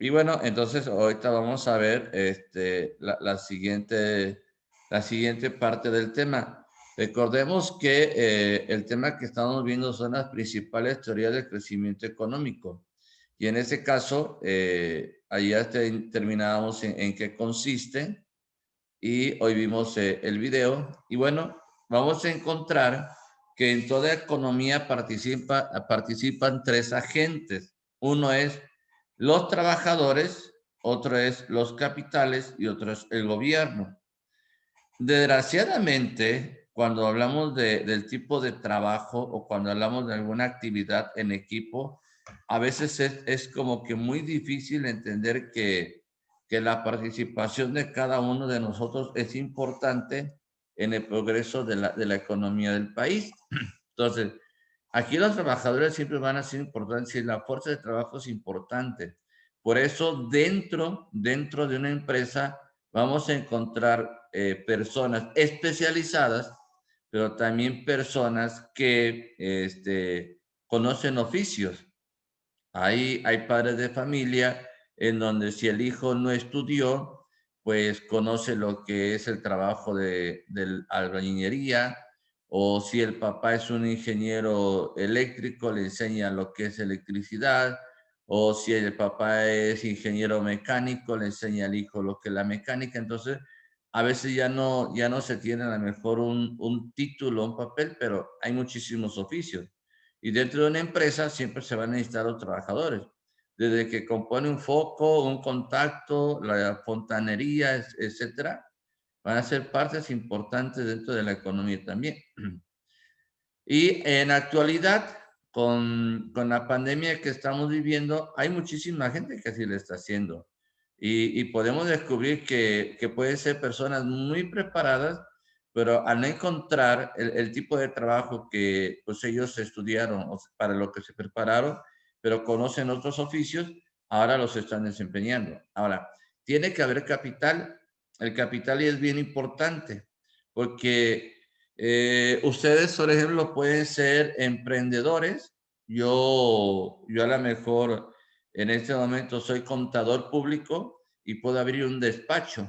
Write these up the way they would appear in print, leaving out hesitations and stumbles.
Y bueno, entonces ahorita vamos a ver la siguiente parte del tema. Recordemos que el tema que estamos viendo son las principales teorías del crecimiento económico. Y en ese caso, ahí ya terminábamos en qué consiste y hoy vimos el video. Y bueno, vamos a encontrar que en toda economía participan tres agentes. Uno es los trabajadores, otro es los capitales y otro es el gobierno. Desgraciadamente, cuando hablamos del tipo de trabajo o cuando hablamos de alguna actividad en equipo, a veces es como que muy difícil entender que la participación de cada uno de nosotros es importante en el progreso de la economía del país. Entonces, aquí los trabajadores siempre van a ser importantes y la fuerza de trabajo es importante. Por eso, dentro de una empresa, vamos a encontrar personas especializadas, pero también personas que conocen oficios. Hay padres de familia en donde si el hijo no estudió, pues conoce lo que es el trabajo de albañilería, o si el papá es un ingeniero eléctrico, le enseña lo que es electricidad, o si el papá es ingeniero mecánico, le enseña al hijo lo que es la mecánica. Entonces, a veces ya no se tiene a lo mejor un título, un papel, pero hay muchísimos oficios. Y dentro de una empresa siempre se van a necesitar los trabajadores, desde que compone un foco, un contacto, la fontanería, etcétera, van a ser partes importantes dentro de la economía también. Y en la actualidad, con la pandemia que estamos viviendo, hay muchísima gente que así le está haciendo. Y podemos descubrir que pueden ser personas muy preparadas, pero al no encontrar el tipo de trabajo que pues ellos estudiaron o para lo que se prepararon, pero conocen otros oficios, ahora los están desempeñando. Ahora, tiene que haber capital. El capital es bien importante porque ustedes, por ejemplo, pueden ser emprendedores. Yo a lo mejor en este momento soy contador público y puedo abrir un despacho,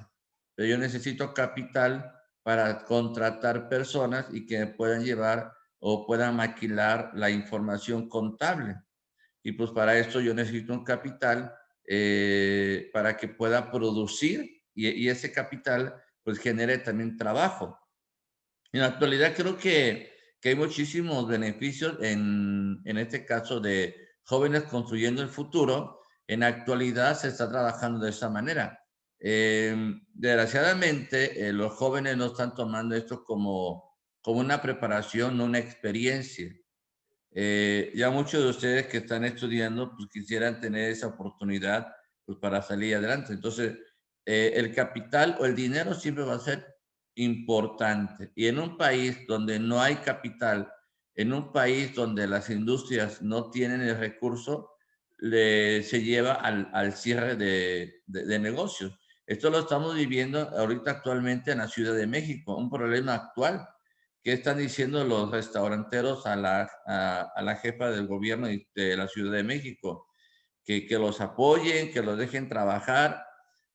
pero yo necesito capital para contratar personas y que puedan llevar o puedan maquilar la información contable. Y pues para esto yo necesito un capital para que pueda producir y ese capital pues genere también trabajo. En la actualidad creo que hay muchísimos beneficios en este caso de jóvenes construyendo el futuro. En la actualidad se está trabajando de esa manera. Desgraciadamente, los jóvenes no están tomando esto como una preparación, no una experiencia. Ya muchos de ustedes que están estudiando, pues quisieran tener esa oportunidad pues, para salir adelante. Entonces, el capital o el dinero siempre va a ser importante. Y en un país donde no hay capital, en un país donde las industrias no tienen el recurso, se lleva al cierre de negocios. Esto lo estamos viviendo ahorita actualmente en la Ciudad de México, un problema actual. ¿Qué están diciendo los restauranteros a la jefa del gobierno de la Ciudad de México? Que los apoyen, que los dejen trabajar.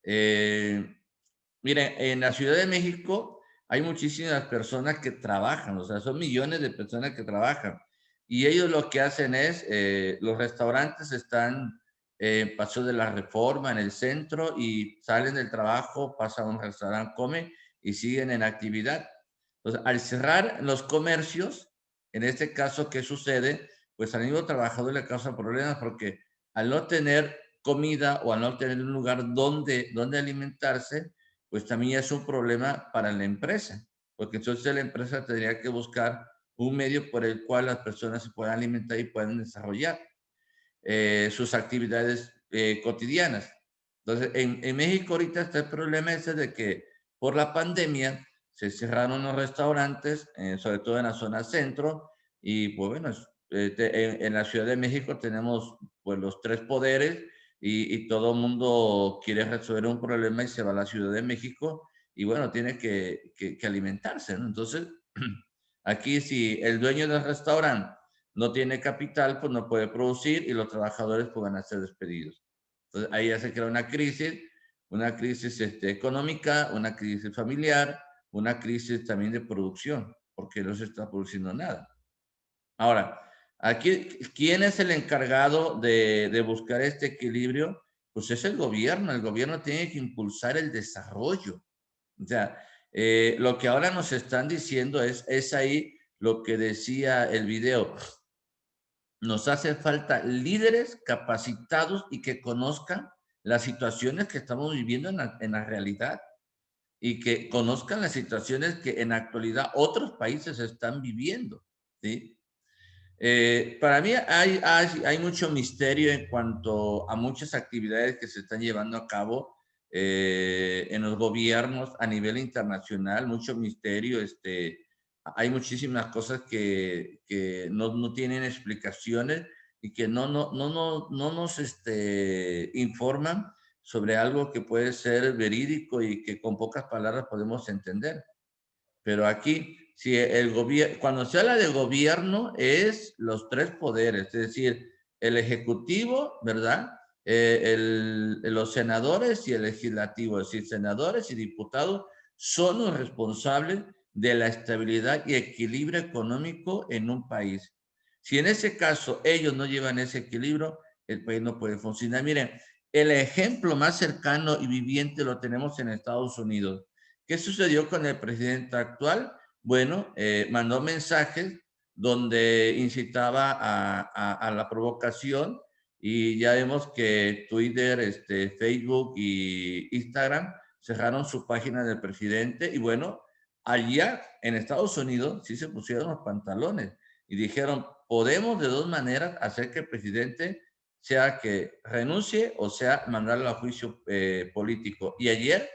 Eh, Miren, en la Ciudad de México hay muchísimas personas que trabajan, o sea, son millones de personas que trabajan. Y ellos lo que hacen es, los restaurantes están en Paseo de la Reforma, en el centro, y salen del trabajo, pasan a un restaurante, comen y siguen en actividad. Entonces, al cerrar los comercios, en este caso, ¿qué sucede? Pues al mismo trabajador le causa problemas porque al no tener comida o al no tener un lugar donde alimentarse, pues también es un problema para la empresa, porque entonces la empresa tendría que buscar un medio por el cual las personas se puedan alimentar y puedan desarrollar sus actividades cotidianas. Entonces, en México ahorita está el problema ese de que por la pandemia se cerraron los restaurantes, sobre todo en la zona centro, y pues bueno, en la Ciudad de México tenemos pues los tres poderes y todo el mundo quiere resolver un problema y se va a la Ciudad de México y bueno, tiene que alimentarse, ¿no? Entonces, aquí si el dueño del restaurante no tiene capital, pues no puede producir y los trabajadores pues van a ser despedidos. Entonces, ahí ya se crea una crisis económica, una crisis familiar, una crisis también de producción, porque no se está produciendo nada. Ahora, aquí, ¿quién es el encargado de buscar este equilibrio? Pues es el gobierno tiene que impulsar el desarrollo. O sea, lo que ahora nos están diciendo es ahí lo que decía el video. Nos hace falta líderes capacitados y que conozcan las situaciones que estamos viviendo en la realidad y que conozcan las situaciones que en la actualidad otros países están viviendo, ¿sí? Para mí hay mucho misterio en cuanto a muchas actividades que se están llevando a cabo en los gobiernos a nivel internacional, mucho misterio, hay muchísimas cosas que no tienen explicaciones y que no nos informan sobre algo que puede ser verídico y que con pocas palabras podemos entender. Pero aquí, si el gobierno, cuando se habla de gobierno, es los tres poderes, es decir, el ejecutivo, ¿verdad? Los senadores y el legislativo, es decir, senadores y diputados son los responsables de la estabilidad y equilibrio económico en un país. Si en ese caso ellos no llevan ese equilibrio, el país no puede funcionar. Miren, el ejemplo más cercano y viviente lo tenemos en Estados Unidos. ¿Qué sucedió con el presidente actual? Bueno, mandó mensajes donde incitaba a la provocación y ya vemos que Twitter, Facebook y Instagram cerraron su página del presidente y bueno, allá en Estados Unidos sí se pusieron los pantalones y dijeron, podemos de dos maneras hacer que el presidente sea que renuncie o sea mandarlo a juicio político. Y ayer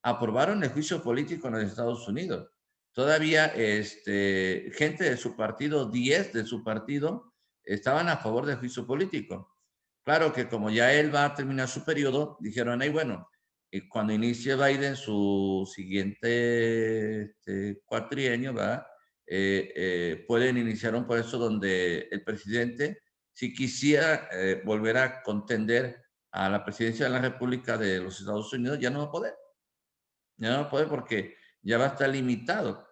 aprobaron el juicio político en los Estados Unidos. Todavía gente de su partido, 10 de su partido, estaban a favor del juicio político. Claro que como ya él va a terminar su periodo, dijeron, hey, bueno, cuando inicie Biden su siguiente cuatrienio, ¿verdad? Pueden iniciar un proceso donde el presidente, si quisiera volver a contender a la presidencia de la República de los Estados Unidos, ya no va a poder. Ya no puede porque ya va a estar limitado.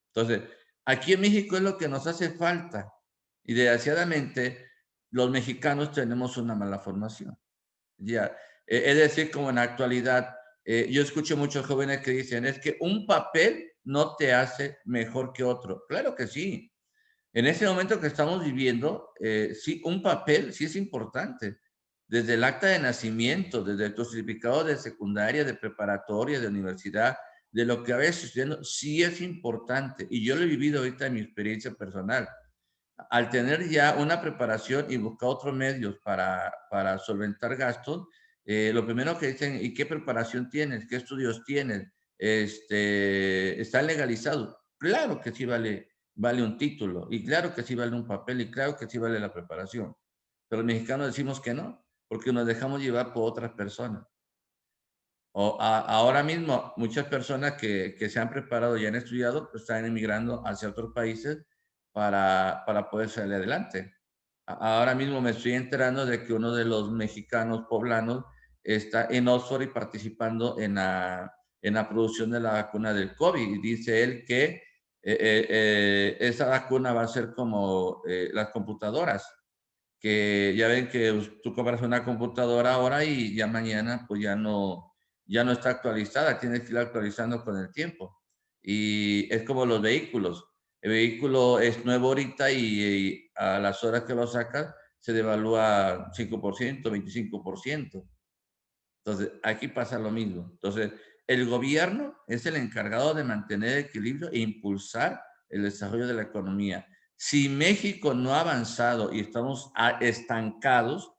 Entonces, aquí en México es lo que nos hace falta. Y desgraciadamente, los mexicanos tenemos una mala formación. Ya, es decir, como en la actualidad, yo escucho muchos jóvenes que dicen, es que un papel no te hace mejor que otro. Claro que sí. En ese momento que estamos viviendo, sí, un papel sí es importante. Desde el acta de nacimiento, desde tu certificado de secundaria, de preparatoria, de universidad, de lo que vayas estudiando, sí es importante. Y yo lo he vivido ahorita en mi experiencia personal. Al tener ya una preparación y buscar otros medios para solventar gastos, lo primero que dicen, ¿y qué preparación tienes? ¿Qué estudios tienes? ¿Están legalizados? Claro que sí vale un título, y claro que sí vale un papel, y claro que sí vale la preparación. Pero los mexicanos decimos que no, porque nos dejamos llevar por otras personas. Ahora mismo, muchas personas que se han preparado y han estudiado, pues están emigrando hacia otros países para poder salir adelante. Ahora mismo me estoy enterando de que uno de los mexicanos poblanos está en Oxford y participando en la producción de la vacuna del COVID. Y dice él que esa vacuna va a ser como las computadoras, que ya ven que tú compras una computadora ahora y ya mañana pues ya no está actualizada, tienes que ir actualizando con el tiempo. Y es como los vehículos. El vehículo es nuevo ahorita y a las horas que lo sacas se devalúa 5%, 25%. Entonces, aquí pasa lo mismo. Entonces, el gobierno es el encargado de mantener el equilibrio e impulsar el desarrollo de la economía. Si México no ha avanzado y estamos estancados,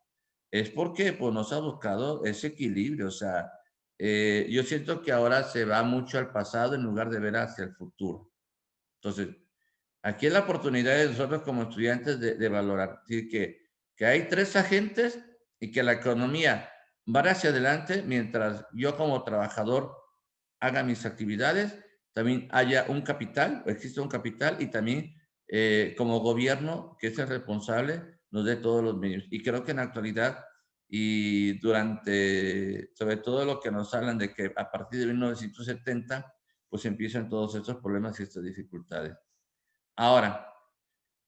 es porque pues, nos ha buscado ese equilibrio. O sea, yo siento que ahora se va mucho al pasado en lugar de ver hacia el futuro. Entonces, aquí es la oportunidad de nosotros como estudiantes de valorar. Es decir, que hay tres agentes y que la economía va hacia adelante mientras yo como trabajador haga mis actividades, también haya un capital, existe un capital y también como gobierno, que es el responsable, nos dé todos los medios. Y creo que en la actualidad y durante, sobre todo lo que nos hablan de que a partir de 1970, pues empiezan todos estos problemas y estas dificultades. Ahora,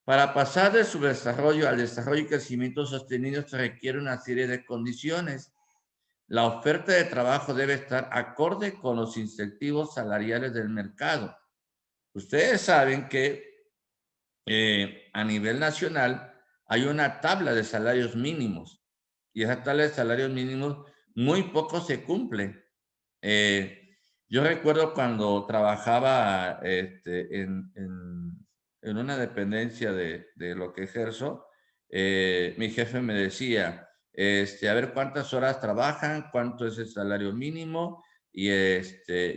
para pasar del subdesarrollo al desarrollo y crecimiento sostenido se requiere una serie de condiciones. La oferta de trabajo debe estar acorde con los incentivos salariales del mercado. Ustedes saben que a nivel nacional hay una tabla de salarios mínimos y esa tabla de salarios mínimos muy poco se cumple. Yo recuerdo cuando trabajaba en una dependencia de lo que ejerzo, mi jefe me decía, a ver cuántas horas trabajan, cuánto es el salario mínimo, y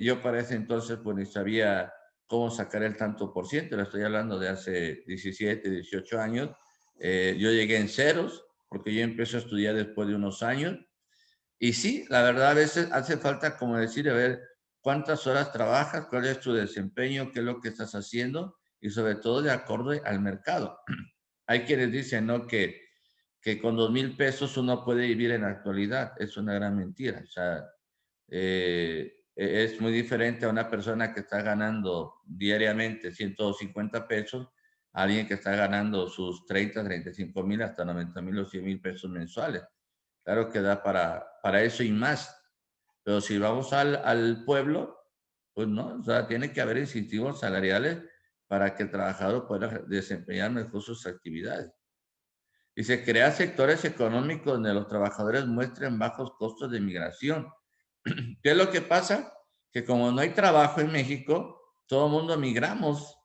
yo para ese entonces pues ni sabía cómo sacar el tanto por ciento, le estoy hablando de hace 17, 18 años. Yo llegué en ceros, porque yo empecé a estudiar después de unos años, y sí, la verdad a veces hace falta como decir, a ver, cuántas horas trabajas, cuál es tu desempeño, qué es lo que estás haciendo, y sobre todo de acuerdo al mercado. Hay quienes dicen, ¿no? Que con 2,000 pesos uno puede vivir en la actualidad. Es una gran mentira. O sea, es muy diferente a una persona que está ganando diariamente 150 pesos a alguien que está ganando sus 30, 35 mil, hasta 90 mil o 100 mil pesos mensuales. Claro que da para eso y más. Pero si vamos al pueblo, pues no, o sea, tiene que haber incentivos salariales para que el trabajador pueda desempeñar mejor sus actividades. Y se crean sectores económicos donde los trabajadores muestren bajos costos de migración. ¿Qué es lo que pasa? Que como no hay trabajo en México, todo el mundo migramos.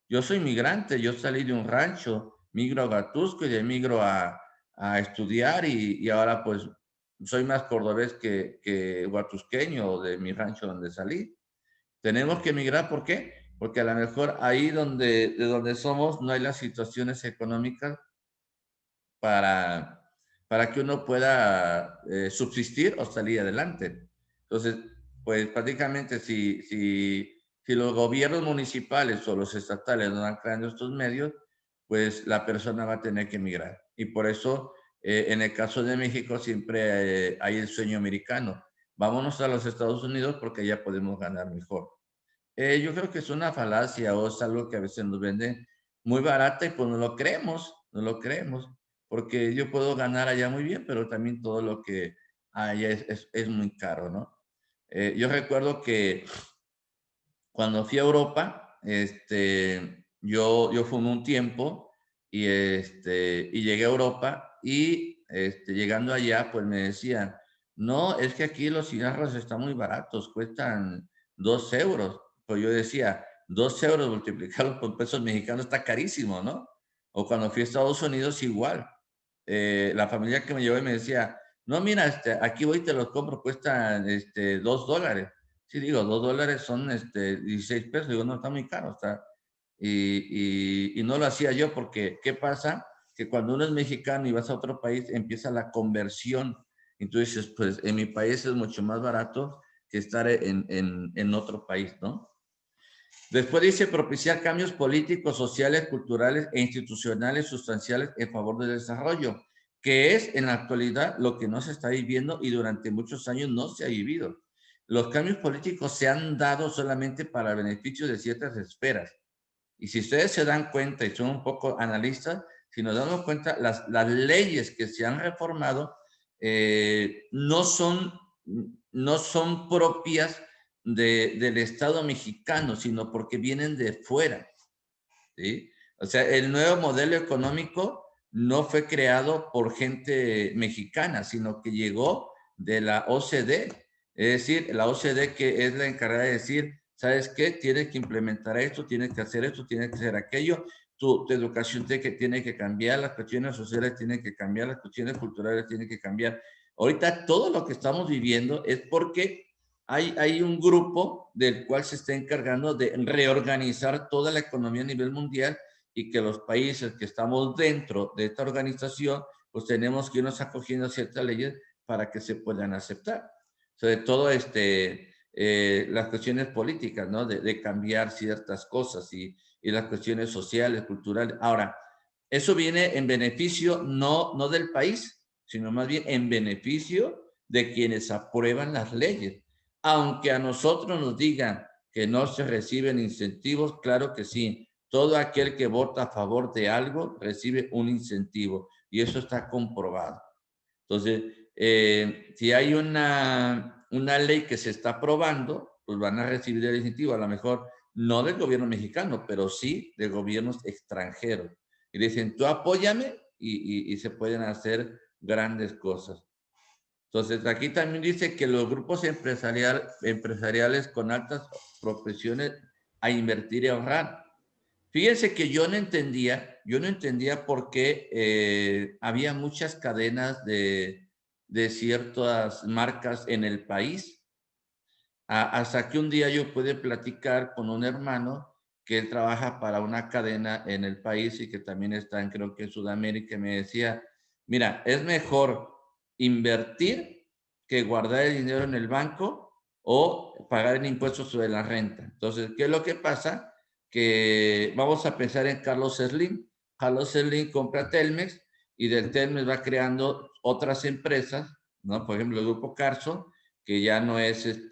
Yo soy migrante, yo salí de un rancho, migro a Huatusco y de migro a estudiar y ahora pues soy más cordobés que huatusqueño de mi rancho donde salí. Tenemos que emigrar, ¿por qué? Porque a lo mejor ahí de donde somos no hay las situaciones económicas para, para que uno pueda subsistir o salir adelante. Entonces, pues prácticamente si los gobiernos municipales o los estatales no van creando estos medios, pues la persona va a tener que emigrar. Y por eso, en el caso de México, siempre hay el sueño americano. Vámonos a los Estados Unidos porque ya podemos ganar mejor. Yo creo que es una falacia o es algo que a veces nos venden muy barata y pues no lo creemos, no lo creemos, porque yo puedo ganar allá muy bien, pero también todo lo que allá es muy caro, ¿no? Yo recuerdo que cuando fui a Europa, yo fumé un tiempo y llegué a Europa y llegando allá, pues me decían, no, es que aquí los cigarros están muy baratos, cuestan 2 euros. Pues yo decía, 2 euros multiplicarlos por pesos mexicanos está carísimo, ¿no? O cuando fui a Estados Unidos, igual. La familia que me llevó y me decía, no, mira, aquí voy y te los compro, cuestan $2. Sí, digo, $2 son 16 pesos. Digo, no, está muy caro. Está. Y no lo hacía yo porque, ¿qué pasa? Que cuando uno es mexicano y vas a otro país, empieza la conversión. Entonces, pues en mi país es mucho más barato que estar en otro país, ¿no? Después dice propiciar cambios políticos, sociales, culturales e institucionales sustanciales en favor del desarrollo, que es en la actualidad lo que no se está viviendo y durante muchos años no se ha vivido. Los cambios políticos se han dado solamente para beneficio de ciertas esferas. Y si ustedes se dan cuenta y son un poco analistas, si nos damos cuenta, las leyes que se han reformado no son propias del Estado mexicano, sino porque vienen de fuera, ¿sí? O sea, el nuevo modelo económico no fue creado por gente mexicana, sino que llegó de la OCDE. Es decir, la OCDE que es la encargada de decir, ¿sabes qué? Tienes que implementar esto, tienes que hacer esto, tienes que hacer aquello. Tu educación tiene que cambiar, las cuestiones sociales tienen que cambiar, las cuestiones culturales tienen que cambiar. Ahorita todo lo que estamos viviendo es porque hay un grupo del cual se está encargando de reorganizar toda la economía a nivel mundial y que los países que estamos dentro de esta organización, pues tenemos que irnos acogiendo a ciertas leyes para que se puedan aceptar. Sobre todo las cuestiones políticas, ¿no? De cambiar ciertas cosas y las cuestiones sociales, culturales. Ahora, eso viene en beneficio no del país, sino más bien en beneficio de quienes aprueban las leyes. Aunque a nosotros nos digan que no se reciben incentivos, claro que sí. Todo aquel que vota a favor de algo recibe un incentivo y eso está comprobado. Entonces, si hay una ley que se está aprobando, pues van a recibir el incentivo, a lo mejor no del gobierno mexicano, pero sí de gobiernos extranjeros. Y dicen, tú apóyame y se pueden hacer grandes cosas. Entonces, aquí también dice que los grupos empresariales con altas profesiones a invertir y ahorrar. Fíjense que yo no entendía por qué había muchas cadenas de ciertas marcas en el país. Hasta que un día yo pude platicar con un hermano que él trabaja para una cadena en el país y que también está en, creo que en Sudamérica, y me decía, mira, es mejor invertir que guardar el dinero en el banco o pagar el impuesto sobre la renta. Entonces, ¿qué es lo que pasa? Que vamos a pensar en Carlos Slim. Carlos Slim compra Telmex y del Telmex va creando otras empresas, ¿no? Por ejemplo, el grupo Carso, que ya no es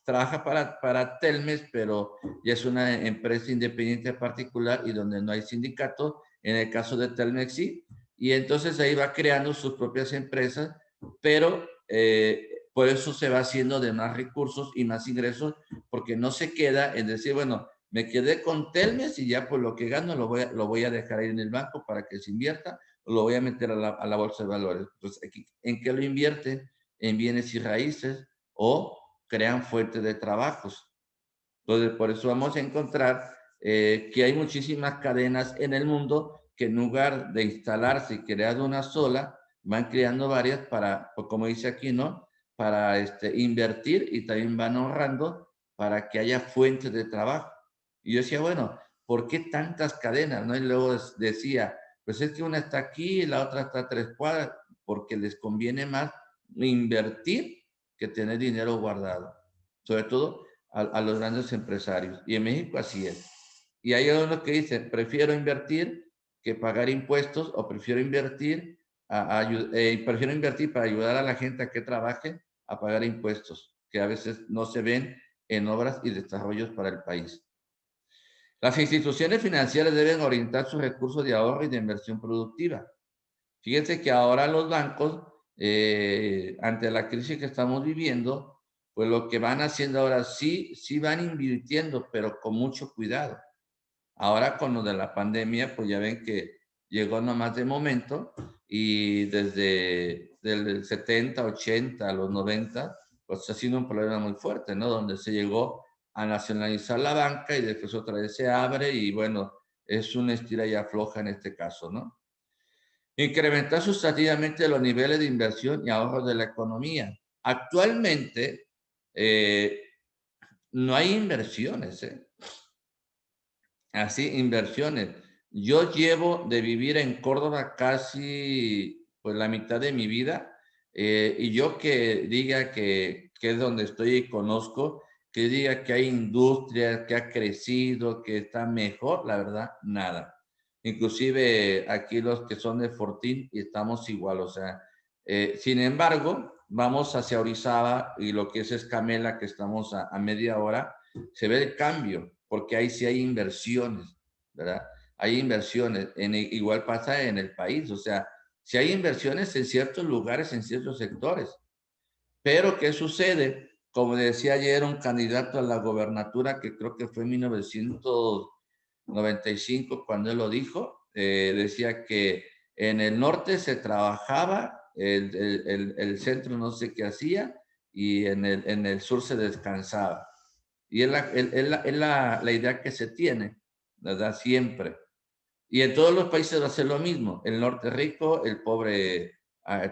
trabaja para Telmex, pero ya es una empresa independiente particular y donde no hay sindicato. En el caso de Telmex sí, y entonces ahí va creando sus propias empresas, pero por eso se va haciendo de más recursos y más ingresos, porque no se queda en decir, bueno, me quedé con Telmex y ya por lo que gano lo voy a dejar ahí en el banco para que se invierta, o lo voy a meter a la bolsa de valores. Entonces, ¿en qué lo invierte? En bienes y raíces o crean fuentes de trabajos. Entonces, por eso vamos a encontrar que hay muchísimas cadenas en el mundo que en lugar de instalarse y crear una sola, van creando varias para, pues como dice aquí, ¿no? Para invertir y también van ahorrando para que haya fuentes de trabajo. Y yo decía, bueno, ¿por qué tantas cadenas? ¿No? Y luego decía, pues es que una está aquí y la otra está a 3 cuadras, porque les conviene más invertir que tener dinero guardado. Sobre todo a los grandes empresarios. Y en México así es. Y hay algunos que dicen, prefiero invertir que pagar impuestos o prefiero invertir para ayudar a la gente a que trabaje a pagar impuestos, que a veces no se ven en obras y desarrollos para el país. Las instituciones financieras deben orientar sus recursos de ahorro y de inversión productiva. Fíjense que ahora los bancos, ante la crisis que estamos viviendo, pues lo que van haciendo ahora sí van invirtiendo, pero con mucho cuidado. Ahora con lo de la pandemia, pues ya ven que llegó nomás de momento y desde el 70, 80, a los 90, pues ha sido un problema muy fuerte, ¿no? Donde se llegó a nacionalizar la banca y después otra vez se abre y bueno, es una estira y afloja en este caso, ¿no? Incrementar sustantivamente los niveles de inversión y ahorro de la economía. Actualmente eh, no hay inversiones, ¿eh? Así, inversiones. Yo llevo de vivir en Córdoba casi pues la mitad de mi vida y yo que diga que es donde estoy y conozco, que diga que hay industria, que ha crecido, que está mejor, la verdad, nada. Inclusive aquí los que son de Fortín y estamos igual, o sea, sin embargo, vamos hacia Orizaba y lo que es Escamela, que estamos a media hora, se ve el cambio, porque ahí sí hay inversiones, ¿verdad? Hay inversiones, igual pasa en el país, o sea, si hay inversiones en ciertos lugares, en ciertos sectores, pero ¿qué sucede? Como decía ayer un candidato a la gobernatura, que creo que fue en 1995 cuando él lo dijo, decía que en el norte se trabajaba, el centro no sé qué hacía, y en el sur se descansaba. Y es la idea que se tiene, ¿verdad? Siempre. Y en todos los países va a ser lo mismo. El norte es rico, el pobre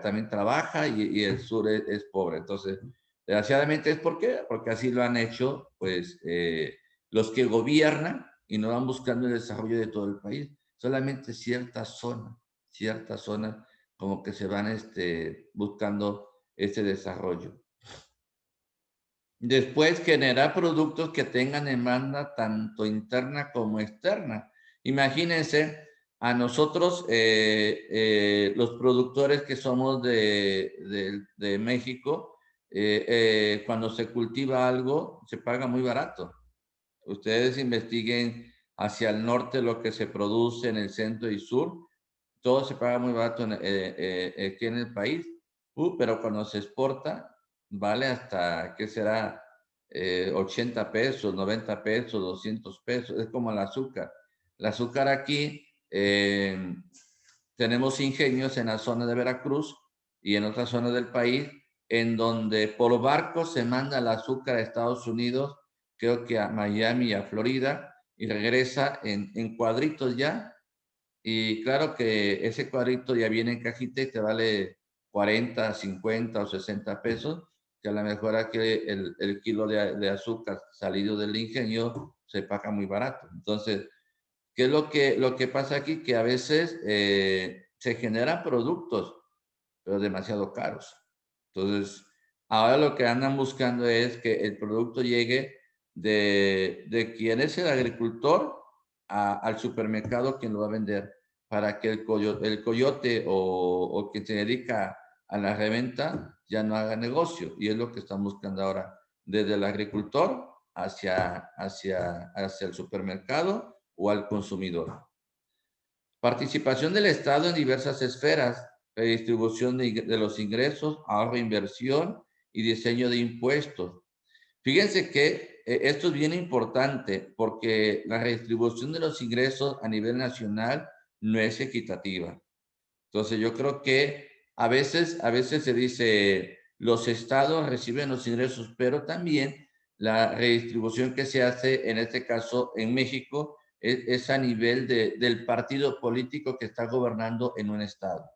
también trabaja y el sur es pobre. Entonces, desgraciadamente es ¿por qué? Porque así lo han hecho, pues, los que gobiernan y no van buscando el desarrollo de todo el país. Solamente ciertas zonas como que se van buscando ese desarrollo. Después, generar productos que tengan demanda tanto interna como externa. Imagínense A nosotros, los productores que somos de México, cuando se cultiva algo, se paga muy barato. Ustedes investiguen hacia el norte lo que se produce en el centro y sur, todo se paga muy barato aquí en el país, pero cuando se exporta, vale hasta, ¿qué será? 80 pesos, 90 pesos, 200 pesos, es como el azúcar. El azúcar aquí, tenemos ingenios en la zona de Veracruz y en otras zonas del país, en donde por barco se manda el azúcar a Estados Unidos, creo que a Miami y a Florida, y regresa en cuadritos ya. Y claro que ese cuadrito ya viene en cajita y te vale 40, 50 o 60 pesos, que a lo mejor aquí el kilo de azúcar salido del ingenio se paga muy barato. Entonces, ¿qué es lo que pasa aquí? Que a veces se generan productos, pero demasiado caros. Entonces, ahora lo que andan buscando es que el producto llegue de quien es el agricultor al supermercado quien lo va a vender, para que el coyote o quien se dedica a la reventa ya no haga negocio. Y es lo que están buscando ahora, desde el agricultor hacia el supermercado o al consumidor. Participación del Estado en diversas esferas, redistribución de los ingresos, ahorro, inversión y diseño de impuestos. Fíjense que esto es bien importante porque la redistribución de los ingresos a nivel nacional no es equitativa. Entonces yo creo que a veces se dice los estados reciben los ingresos, pero también la redistribución que se hace, en este caso en México, es a nivel del partido político que está gobernando en un estado.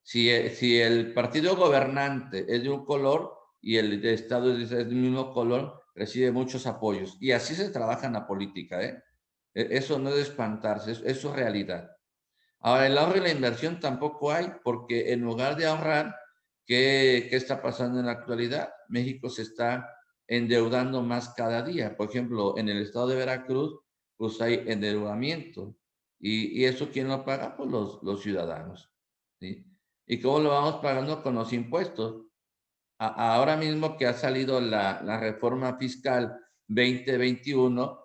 Si el partido gobernante es de un color y el de estado es del mismo color, recibe muchos apoyos. Y así se trabaja en la política, ¿eh? Eso no es de espantarse, eso es realidad. Ahora, el ahorro y la inversión tampoco hay, porque en lugar de ahorrar, ¿qué está pasando en la actualidad? México se está endeudando más cada día. Por ejemplo, en el estado de Veracruz, pues hay endeudamiento. ¿Y eso quién lo paga? Pues los ciudadanos. ¿Sí? ¿Y cómo lo vamos pagando? Con los impuestos. Ahora mismo que ha salido la reforma fiscal 2021,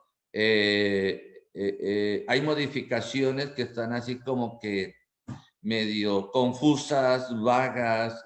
hay modificaciones que están así como que medio confusas, vagas.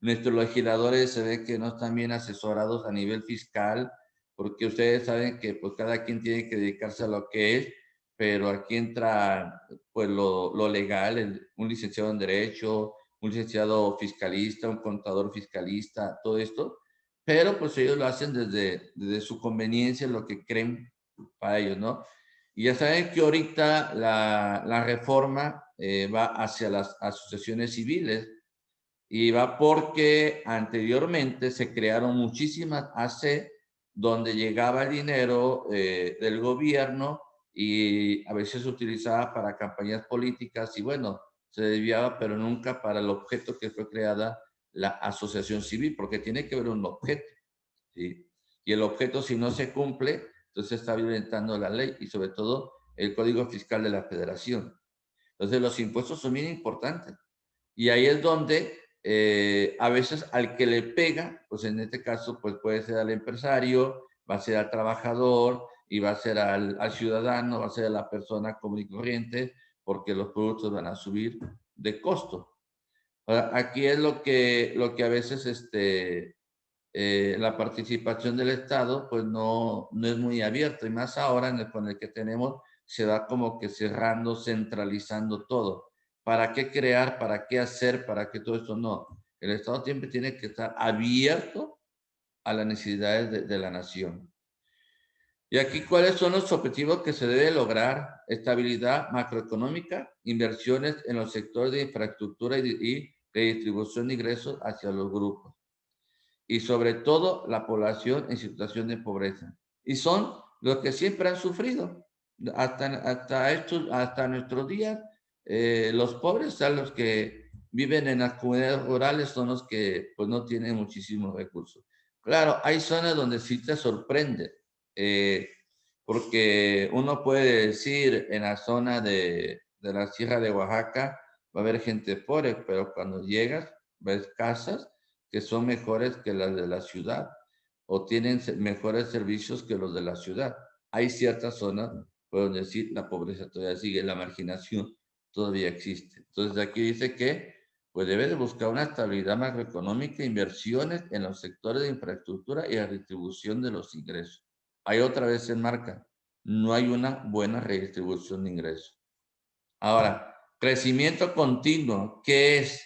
Nuestros legisladores se ve que no están bien asesorados a nivel fiscal, porque ustedes saben que pues cada quien tiene que dedicarse a lo que es, pero aquí entra pues lo legal, un licenciado en Derecho, un licenciado fiscalista, un contador fiscalista, todo esto, pero pues ellos lo hacen desde su conveniencia, lo que creen para ellos, ¿no? Y ya saben que ahorita la reforma va hacia las asociaciones civiles y va porque anteriormente se crearon muchísimas AC donde llegaba el dinero del gobierno y a veces se utilizaba para campañas políticas y bueno, se desviaba, pero nunca para el objeto que fue creada la asociación civil, porque tiene que haber un objeto, ¿sí? Y el objeto, si no se cumple, entonces está violentando la ley y sobre todo el Código Fiscal de la Federación. Entonces los impuestos son bien importantes. Y ahí es donde a veces al que le pega, pues en este caso, pues puede ser al empresario, va a ser al trabajador y va a ser al ciudadano, va a ser a la persona común y corriente, porque los productos van a subir de costo. Ahora, aquí es lo que a veces la participación del Estado pues no es muy abierta y más ahora con el que tenemos se va como que cerrando, centralizando todo. ¿Para qué crear? ¿Para qué hacer? ¿Para qué todo esto? No. El Estado siempre tiene que estar abierto a las necesidades de la nación. Y aquí, ¿cuáles son los objetivos que se debe lograr? Estabilidad macroeconómica, inversiones en los sectores de infraestructura y redistribución de ingresos hacia los grupos y sobre todo la población en situación de pobreza. Y son los que siempre han sufrido. Hasta nuestros días, los pobres son los que viven en las comunidades rurales, son los que pues, no tienen muchísimos recursos. Claro, hay zonas donde sí te sorprende. porque uno puede decir en la zona de la Sierra de Oaxaca va a haber gente pobre, pero cuando llegas ves casas que son mejores que las de la ciudad o tienen mejores servicios que los de la ciudad. Hay ciertas zonas, puedo decir, la pobreza todavía sigue, la marginación todavía existe. Entonces aquí dice que pues debe de buscar una estabilidad macroeconómica, inversiones en los sectores de infraestructura y la redistribución de los ingresos. Ahí otra vez se enmarca, no hay una buena redistribución de ingresos. Ahora, crecimiento continuo, ¿qué es?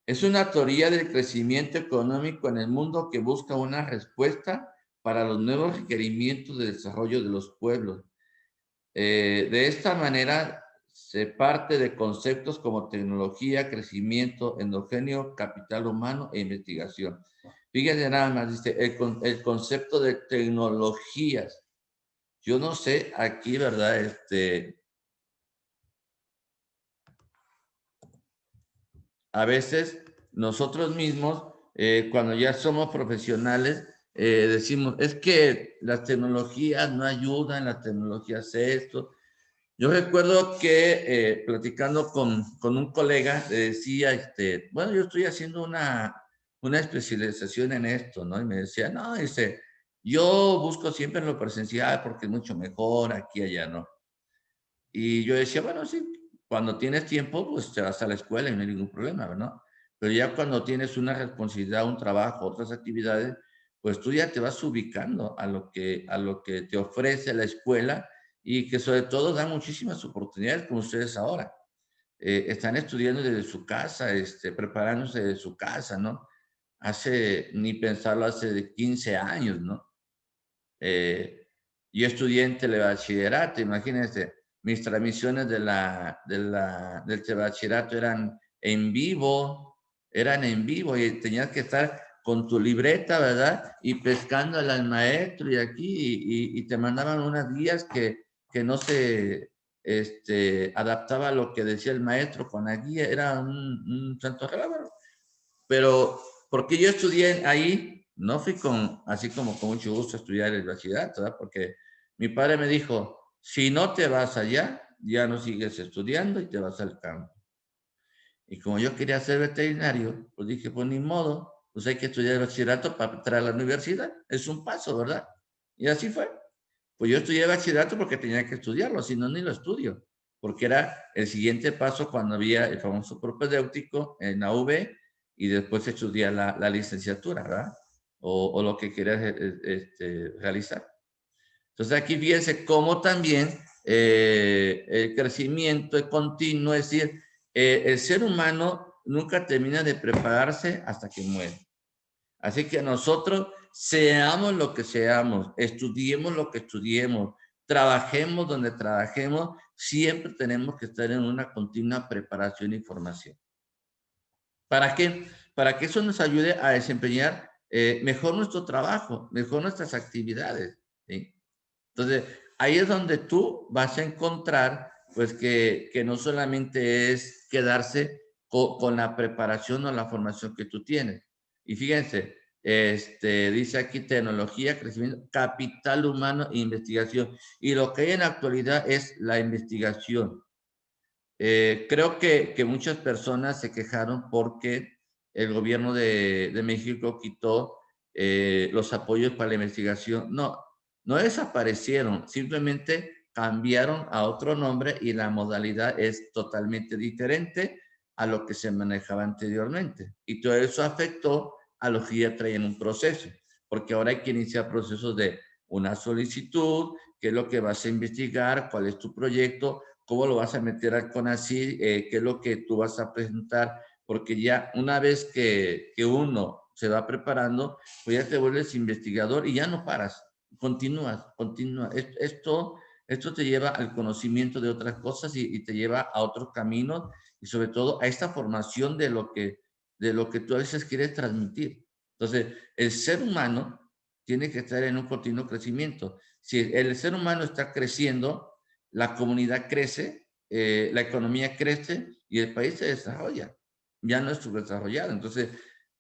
Es una teoría del crecimiento económico en el mundo que busca una respuesta para los nuevos requerimientos de desarrollo de los pueblos. De esta manera se parte de conceptos como tecnología, crecimiento endógeno, capital humano e investigación. Fíjense nada más, dice, el concepto de tecnologías. Yo no sé aquí, ¿verdad? A veces nosotros mismos, cuando ya somos profesionales, decimos, es que las tecnologías no ayudan, las tecnologías esto. Yo recuerdo que platicando con un colega, le decía, bueno, yo estoy haciendo una especialización en esto, ¿no? Y me decía, no, dice, yo busco siempre lo presencial porque es mucho mejor aquí y allá, ¿no? Y yo decía, bueno, sí, cuando tienes tiempo, pues te vas a la escuela y no hay ningún problema, ¿verdad? Pero ya cuando tienes una responsabilidad, un trabajo, otras actividades, pues tú ya te vas ubicando a lo que te ofrece la escuela y que sobre todo da muchísimas oportunidades como ustedes ahora. Están estudiando desde su casa, preparándose desde su casa, ¿no? Hace, ni pensarlo, hace 15 años, ¿no? Eh, yo estudié en telebachillerato, imagínense, mis transmisiones del telebachillerato eran en vivo y tenías que estar con tu libreta, ¿verdad? Y pescando al maestro y aquí, y te mandaban unas guías que no se adaptaba a lo que decía el maestro con la guía, era un santo relajo. Pero porque yo estudié ahí, no fui así como con mucho gusto a estudiar el bachillerato, ¿verdad? Porque mi padre me dijo, si no te vas allá, ya no sigues estudiando y te vas al campo. Y como yo quería ser veterinario, pues dije, pues ni modo, pues hay que estudiar el bachillerato para entrar a la universidad. Es un paso, ¿verdad? Y así fue. Pues yo estudié bachillerato porque tenía que estudiarlo, si no, ni lo estudio. Porque era el siguiente paso cuando había el famoso propedéutico en la UV y después estudiar la licenciatura, ¿verdad? O lo que querías realizar. Entonces aquí fíjense cómo también el crecimiento es continuo, es decir, el ser humano nunca termina de prepararse hasta que muere. Así que nosotros seamos lo que seamos, estudiemos lo que estudiemos, trabajemos donde trabajemos, siempre tenemos que estar en una continua preparación y formación. ¿Para qué? Para que eso nos ayude a desempeñar mejor nuestro trabajo, mejor nuestras actividades. ¿Sí? Entonces, ahí es donde tú vas a encontrar, pues, que no solamente es quedarse con la preparación o la formación que tú tienes. Y fíjense, dice aquí tecnología, crecimiento, capital humano e investigación. Y lo que hay en la actualidad es la investigación. Creo que muchas personas se quejaron porque el gobierno de México quitó los apoyos para la investigación. No, no desaparecieron, simplemente cambiaron a otro nombre y la modalidad es totalmente diferente a lo que se manejaba anteriormente. Y todo eso afectó a los que ya traían un proceso, porque ahora hay que iniciar procesos de una solicitud, qué es lo que vas a investigar, cuál es tu proyecto, cómo lo vas a meter al CONACYT, qué es lo que tú vas a presentar, porque ya una vez que uno se va preparando, pues ya te vuelves investigador y ya no paras, continúas. Esto te lleva al conocimiento de otras cosas y te lleva a otros caminos y sobre todo a esta formación de lo que tú a veces quieres transmitir. Entonces, el ser humano tiene que estar en un continuo crecimiento. Si el ser humano está creciendo, la comunidad crece, la economía crece y el país se desarrolla. Ya no es subdesarrollado. Entonces,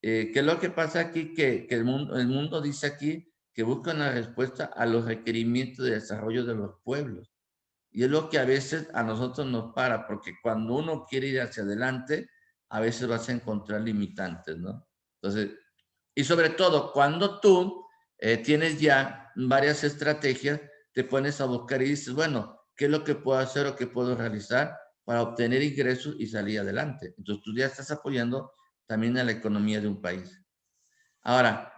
¿qué es lo que pasa aquí? Que el mundo dice aquí que busca una respuesta a los requerimientos de desarrollo de los pueblos. Y es lo que a veces a nosotros nos para, porque cuando uno quiere ir hacia adelante, a veces vas a encontrar limitantes, ¿no? Entonces, y sobre todo, cuando tú tienes ya varias estrategias, te pones a buscar y dices, bueno, ¿qué es lo que puedo hacer o qué puedo realizar para obtener ingresos y salir adelante? Entonces, tú ya estás apoyando también a la economía de un país. Ahora,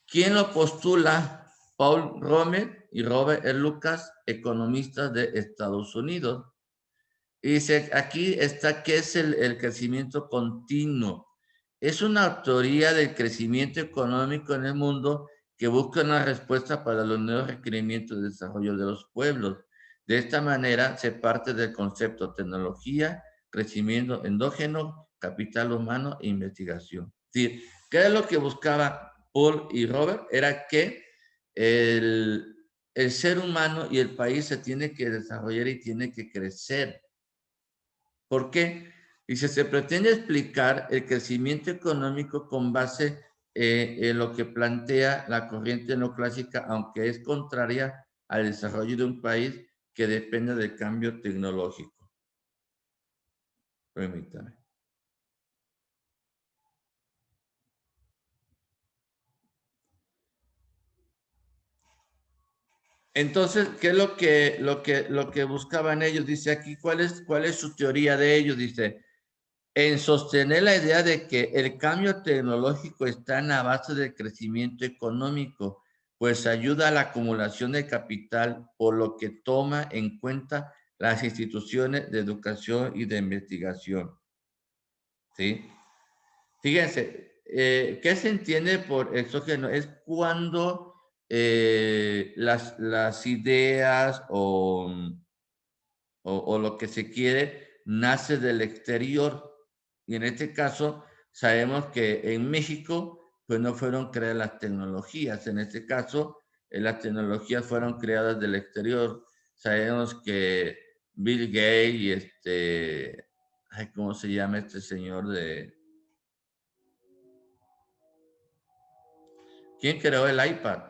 ¿quién lo postula? Paul Romer y Robert E. Lucas, economistas de Estados Unidos. Y dice, aquí está, ¿qué es el crecimiento continuo? Es una teoría del crecimiento económico en el mundo que busca una respuesta para los nuevos requerimientos de desarrollo de los pueblos. De esta manera se parte del concepto tecnología, crecimiento endógeno, capital humano e investigación. Es decir, ¿qué es lo que buscaba Paul y Robert? Era que el ser humano y el país se tiene que desarrollar y tiene que crecer. ¿Por qué? Dice, se pretende explicar el crecimiento económico con base en lo que plantea la corriente neoclásica, aunque es contraria al desarrollo de un país que depende del cambio tecnológico. Permítame. Entonces, ¿qué es lo que buscaban ellos? Dice aquí, ¿cuál es su teoría de ellos? Dice, en sostener la idea de que el cambio tecnológico está en la base del crecimiento económico, pues ayuda a la acumulación de capital, por lo que toma en cuenta las instituciones de educación y de investigación. ¿Sí? Fíjense, ¿qué se entiende por exógeno? Es cuando las ideas o lo que se quiere nace del exterior. Y en este caso, sabemos que en México, pues no fueron creadas las tecnologías. En este caso, las tecnologías fueron creadas del exterior. Sabemos que Bill Gates y ay, ¿cómo se llama este señor de... ¿Quién creó el iPad?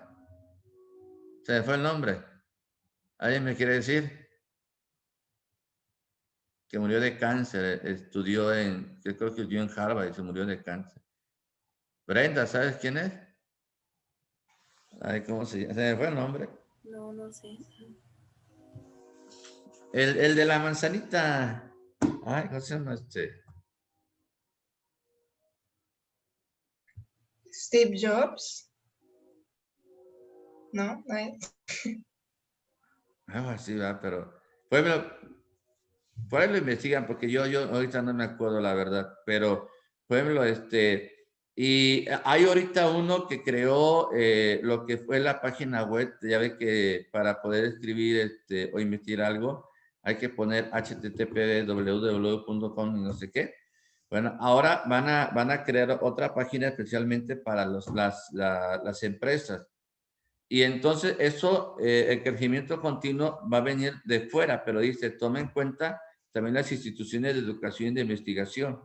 Se me fue el nombre. ¿Alguien me quiere decir? Que murió de cáncer, estudió yo creo que estudió en Harvard y se murió de cáncer. Brenda, ¿sabes quién es? Ay, ¿cómo se llama? ¿Se me fue el nombre? No, no sé. El de la manzanita. Ay, ¿cómo se llama este? Steve Jobs. No, no es. Algo así, va, pero... Por ahí lo investigan, porque yo ahorita no me acuerdo la verdad, pero, por ejemplo, y hay ahorita uno que creó lo que fue la página web, ya ve que para poder escribir o emitir algo, hay que poner http www.com y no sé qué. Bueno, ahora van a crear otra página especialmente para las empresas. Y entonces eso, el crecimiento continuo va a venir de fuera, pero dice, toma en cuenta también las instituciones de educación y de investigación.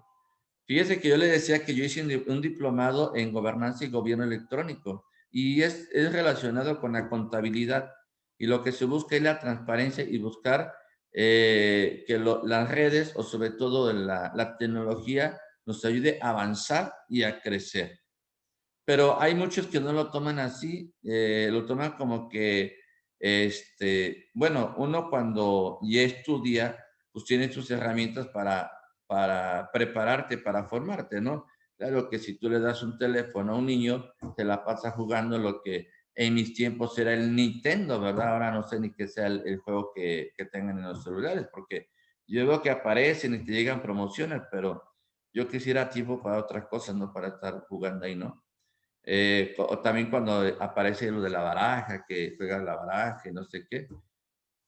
Fíjese que yo le decía que yo hice un diplomado en gobernanza y gobierno electrónico y es relacionado con la contabilidad y lo que se busca es la transparencia y buscar que las redes o sobre todo la tecnología nos ayude a avanzar y a crecer. Pero hay muchos que no lo toman así, lo toman como que, bueno, uno cuando ya estudia, pues tiene sus herramientas para prepararte, para formarte, ¿no? Claro que si tú le das un teléfono a un niño, se la pasa jugando lo que en mis tiempos era el Nintendo, ¿verdad? Ahora no sé ni qué sea el juego que tengan en los celulares, porque yo veo que aparecen y te llegan promociones, pero yo quisiera tiempo para otras cosas, no para estar jugando ahí, ¿no? También cuando aparece lo de la baraja, que juega la baraja y no sé qué.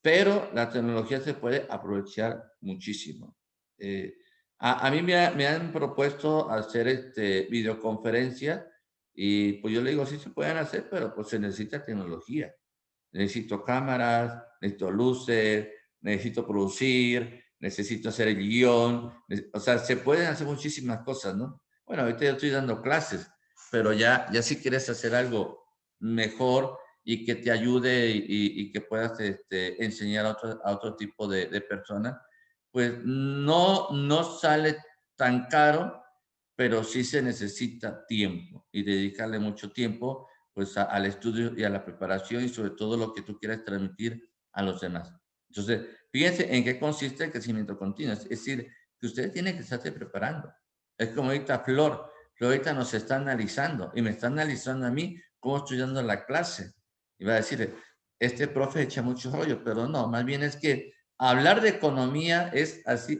Pero la tecnología se puede aprovechar muchísimo. A mí me han propuesto hacer videoconferencia y pues yo le digo, sí se pueden hacer, pero pues se necesita tecnología. Necesito cámaras, necesito luces, necesito producir, necesito hacer el guión. O sea, se pueden hacer muchísimas cosas, ¿no? Bueno, ahorita yo estoy dando clases, pero ya si quieres hacer algo mejor y que te ayude y que puedas enseñar a otro tipo de personas, pues no sale tan caro, pero sí se necesita tiempo y dedicarle mucho tiempo pues al estudio y a la preparación y sobre todo lo que tú quieras transmitir a los demás. Entonces, fíjense en qué consiste el crecimiento continuo. Es decir, que usted tiene que estarse preparando. Es como ahorita Flor. Flor ahorita nos está analizando y me está analizando a mí cómo estoy dando la clase. Y va a decir, este profe echa mucho rollo, pero no, más bien es que hablar de economía es así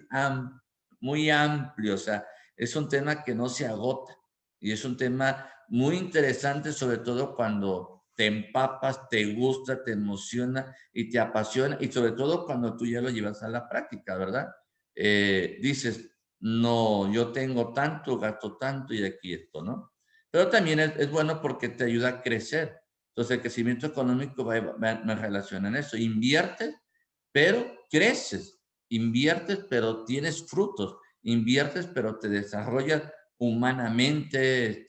muy amplio, o sea, es un tema que no se agota y es un tema muy interesante, sobre todo cuando te empapas, te gusta, te emociona y te apasiona y sobre todo cuando tú ya lo llevas a la práctica, ¿verdad? Dices, no, yo tengo tanto, gasto tanto y aquí esto, ¿no? Pero también es bueno porque te ayuda a crecer. Entonces, el crecimiento económico me relaciona en eso. Inviertes, pero creces. Inviertes, pero tienes frutos. Inviertes, pero te desarrollas humanamente,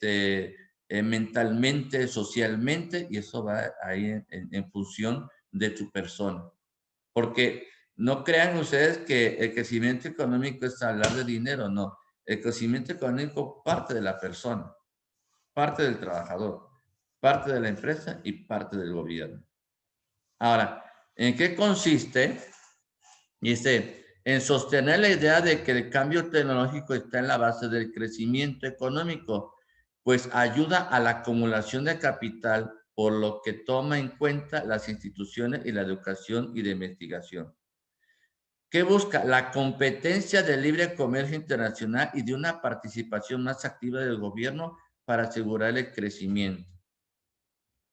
mentalmente, socialmente, y eso va ahí en función de tu persona. Porque no crean ustedes que el crecimiento económico es hablar de dinero, no. El crecimiento económico parte de la persona, parte del trabajador, parte de la empresa y parte del gobierno. Ahora, ¿en qué consiste? Dice, en sostener la idea de que el cambio tecnológico está en la base del crecimiento económico, pues ayuda a la acumulación de capital, por lo que toma en cuenta las instituciones y la educación y de investigación. ¿Qué busca? La competencia del libre comercio internacional y de una participación más activa del gobierno para asegurar el crecimiento.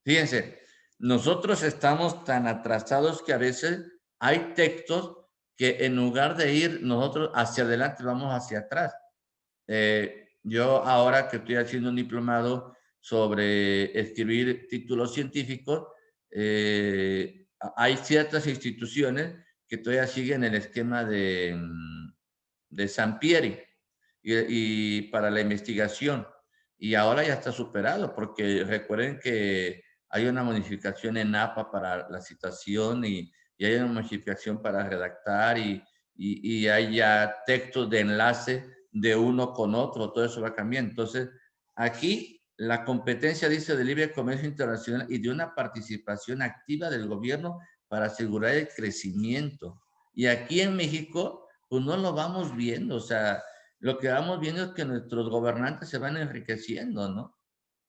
Fíjense, nosotros estamos tan atrasados que a veces hay textos que en lugar de ir nosotros hacia adelante, vamos hacia atrás. Yo ahora que estoy haciendo un diplomado sobre escribir títulos científicos, hay ciertas instituciones que todavía siguen el esquema de Sampieri y para la investigación. Y ahora ya está superado, porque recuerden que hay una modificación en APA para la citación y hay una modificación para redactar y hay ya textos de enlace de uno con otro, todo eso va cambiando. Entonces, aquí la competencia dice de libre comercio internacional y de una participación activa del gobierno para asegurar el crecimiento. Y aquí en México, pues no lo vamos viendo, o sea, lo que vamos viendo es que nuestros gobernantes se van enriqueciendo, ¿no?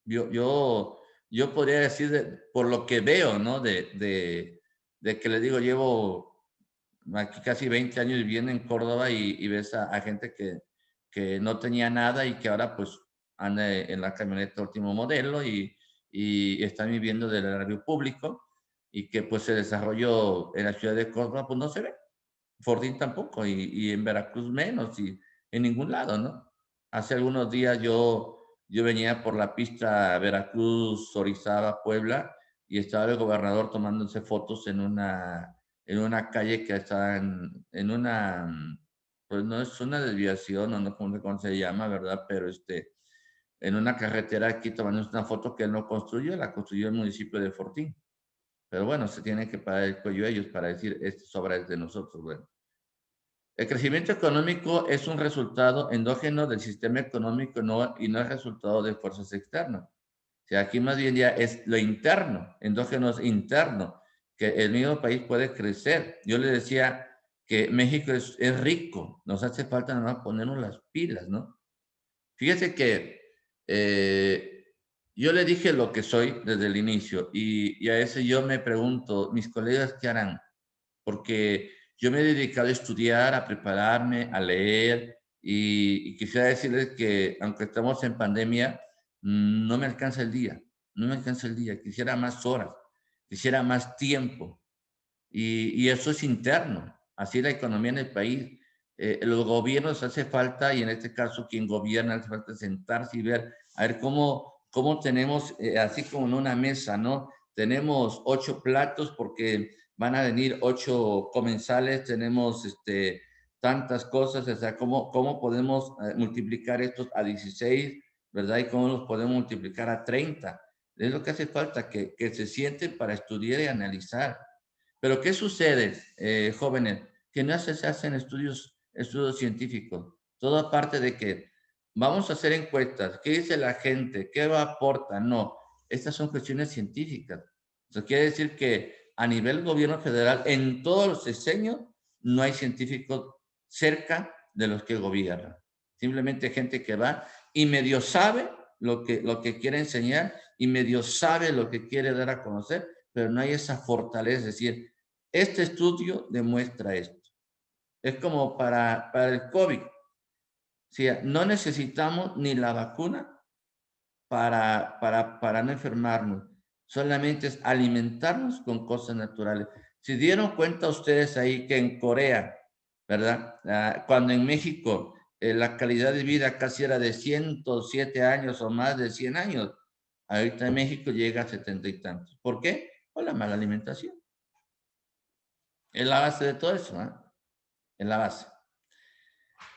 Yo podría decir, por lo que veo, ¿no? De que les digo, llevo aquí casi 20 años viviendo en Córdoba y ves a gente que no tenía nada y que ahora pues anda en la camioneta último modelo y están viviendo del erario público y que pues se desarrolló en la ciudad de Córdoba, pues no se ve. Fortín tampoco y en Veracruz menos y en ningún lado, ¿no? Hace algunos días yo venía por la pista Veracruz, Orizaba, Puebla y estaba el gobernador tomándose fotos en una calle que está en una, pues no es una desviación o no cómo se llama, ¿verdad? Pero en una carretera aquí tomando una foto que él no construyó, la construyó el municipio de Fortín. Pero bueno, se tienen que parar el cuello ellos para decir, esta obra es de nosotros, bueno. El crecimiento económico es un resultado endógeno del sistema económico y no es resultado de fuerzas externas. O sea, aquí más bien ya es lo interno, endógeno es interno, que el mismo país puede crecer. Yo le decía que México es rico, nos hace falta nada más ponernos las pilas, ¿no? Fíjese que yo le dije lo que soy desde el inicio y a ese yo me pregunto, mis colegas, ¿qué harán? Porque yo me he dedicado a estudiar, a prepararme, a leer y quisiera decirles que aunque estamos en pandemia, no me alcanza el día, no me alcanza el día, quisiera más horas, quisiera más tiempo y eso es interno, así la economía en el país. Los gobiernos hace falta, y en este caso quien gobierna, hace falta sentarse y ver, a ver cómo tenemos, así como en una mesa, ¿no? Tenemos 8 platos porque van a venir 8 comensales, tenemos tantas cosas, o sea, cómo podemos multiplicar estos a 16, ¿verdad? Y cómo los podemos multiplicar a 30. Es lo que hace falta, que se sienten para estudiar y analizar. Pero ¿qué sucede, jóvenes? Que no se hacen estudios científicos. Todo aparte de que vamos a hacer encuestas. ¿Qué dice la gente? ¿Qué aporta? No. Estas son cuestiones científicas. Eso quiere decir que a nivel gobierno federal, en todos los diseños, no hay científicos cerca de los que gobiernan. Simplemente gente que va y medio sabe lo que quiere enseñar y medio sabe lo que quiere dar a conocer, pero no hay esa fortaleza, es decir, este estudio demuestra esto. Es como para el COVID. ¿Sí? No necesitamos ni la vacuna para no enfermarnos. Solamente es alimentarnos con cosas naturales. Si dieron cuenta ustedes ahí que en Corea, ¿verdad? Cuando en México la calidad de vida casi era de 107 años o más de 100 años, ahorita en México llega a 70 y tantos. ¿Por qué? Por la mala alimentación. Es la base de todo eso, ¿eh? Es la base.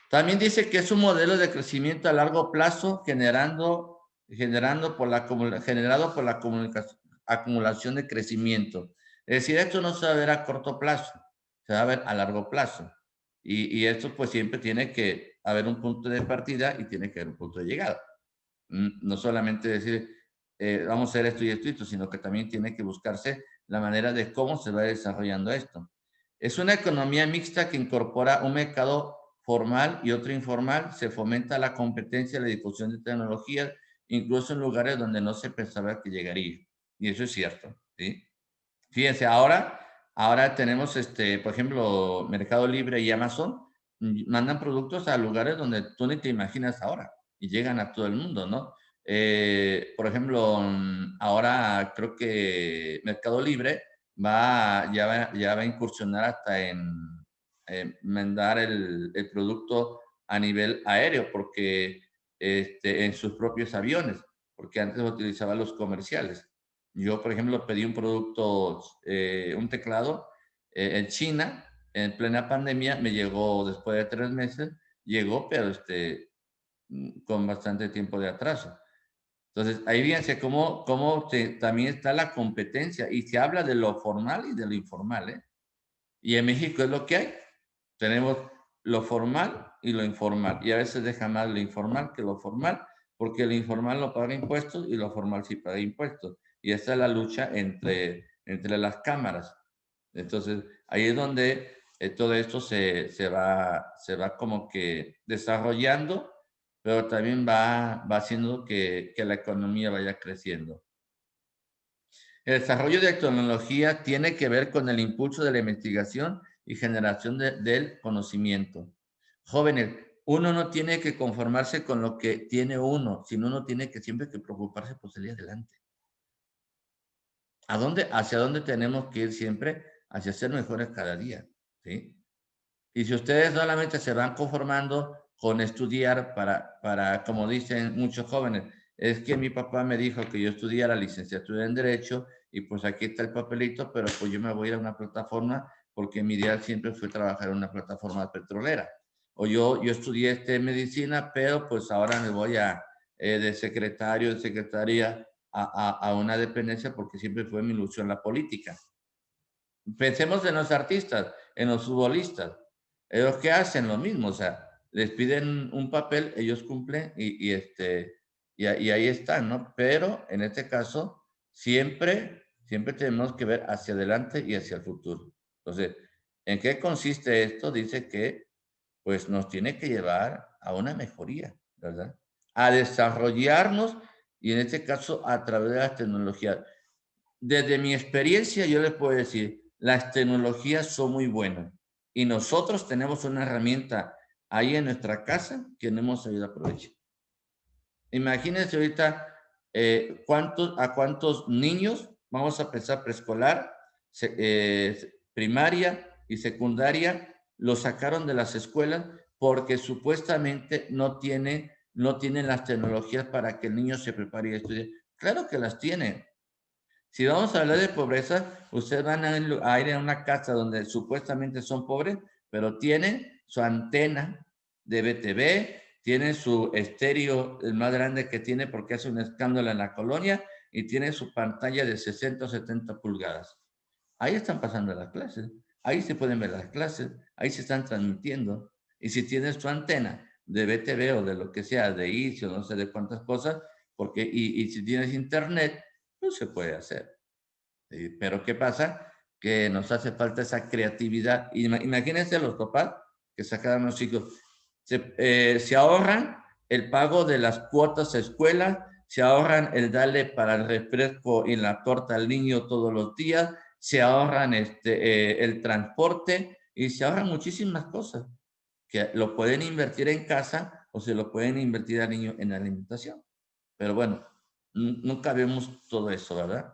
También dice que es un modelo de crecimiento a largo plazo generado por la acumulación de crecimiento. Es decir, esto no se va a ver a corto plazo, se va a ver a largo plazo. Y esto pues siempre tiene que haber un punto de partida y tiene que haber un punto de llegada. No solamente decir, vamos a hacer esto y esto, sino que también tiene que buscarse la manera de cómo se va desarrollando esto. Es una economía mixta que incorpora un mercado formal y otro informal. Se fomenta la competencia y la difusión de tecnologías, incluso en lugares donde no se pensaba que llegaría. Y eso es cierto, ¿sí? Fíjense, ahora tenemos, por ejemplo, Mercado Libre y Amazon, mandan productos a lugares donde tú ni te imaginas ahora y llegan a todo el mundo, ¿no? Por ejemplo, ahora creo que Mercado Libre ya va a incursionar hasta en mandar el producto a nivel aéreo, porque en sus propios aviones, porque antes utilizaban los comerciales. Yo, por ejemplo, pedí un producto, un teclado en China, en plena pandemia, me llegó después de 3 meses, llegó, pero con bastante tiempo de atraso. Entonces, ahí fíjense cómo también está la competencia y se habla de lo formal y de lo informal, ¿eh? Y en México es lo que hay. Tenemos lo formal y lo informal. Y a veces deja más lo informal que lo formal, porque lo informal no paga impuestos y lo formal sí paga impuestos. Y esa es la lucha entre las cámaras. Entonces, ahí es donde todo esto se va como que desarrollando, pero también va haciendo que la economía vaya creciendo. El desarrollo de tecnología tiene que ver con el impulso de la investigación y generación del conocimiento. Jóvenes, uno no tiene que conformarse con lo que tiene uno, sino uno tiene que siempre que preocuparse por salir adelante. ¿Hacia dónde tenemos que ir siempre? Hacia ser mejores cada día, ¿sí? Y si ustedes solamente se van conformando con estudiar como dicen muchos jóvenes, es que mi papá me dijo que yo estudiara licenciatura en Derecho y pues aquí está el papelito, pero pues yo me voy a ir a una plataforma porque mi ideal siempre fue trabajar en una plataforma petrolera. O yo estudié medicina, pero pues ahora me voy de secretario, de secretaria a una dependencia porque siempre fue mi ilusión la política. Pensemos en los artistas, en los futbolistas. Ellos que hacen lo mismo, o sea, les piden un papel, ellos cumplen y ahí están, ¿no? Pero en este caso, siempre tenemos que ver hacia adelante y hacia el futuro. Entonces, ¿en qué consiste esto? Dice que, pues, nos tiene que llevar a una mejoría, ¿verdad? A desarrollarnos y en este caso a través de las tecnologías. Desde mi experiencia, yo les puedo decir, las tecnologías son muy buenas y nosotros tenemos una herramienta ahí en nuestra casa que no hemos sabido aprovechar. Imagínense ahorita a cuántos niños, vamos a pensar preescolar, primaria y secundaria, los sacaron de las escuelas porque supuestamente no tienen las tecnologías para que el niño se prepare y estudie. Claro que las tienen. Si vamos a hablar de pobreza, ustedes van a ir a una casa donde supuestamente son pobres, pero tienen su antena de BTV, tienen su estéreo, el más grande que tiene porque hace un escándalo en la colonia, y tiene su pantalla de 60 o 70 pulgadas. Ahí están pasando las clases, ahí se pueden ver las clases, ahí se están transmitiendo. Y si tienes tu antena de BTV o de lo que sea, de ICI o no sé de cuántas cosas, y si tienes internet, pues se puede hacer. Pero ¿qué pasa? Que nos hace falta esa creatividad. Imagínense los papás que sacaron a los hijos. Se ahorran el pago de las cuotas a escuela, se ahorran el darle para el refresco y la torta al niño todos los días, se ahorran el transporte y se ahorran muchísimas cosas que lo pueden invertir en casa o se lo pueden invertir al niño en alimentación. Pero bueno, nunca vemos todo eso, ¿verdad?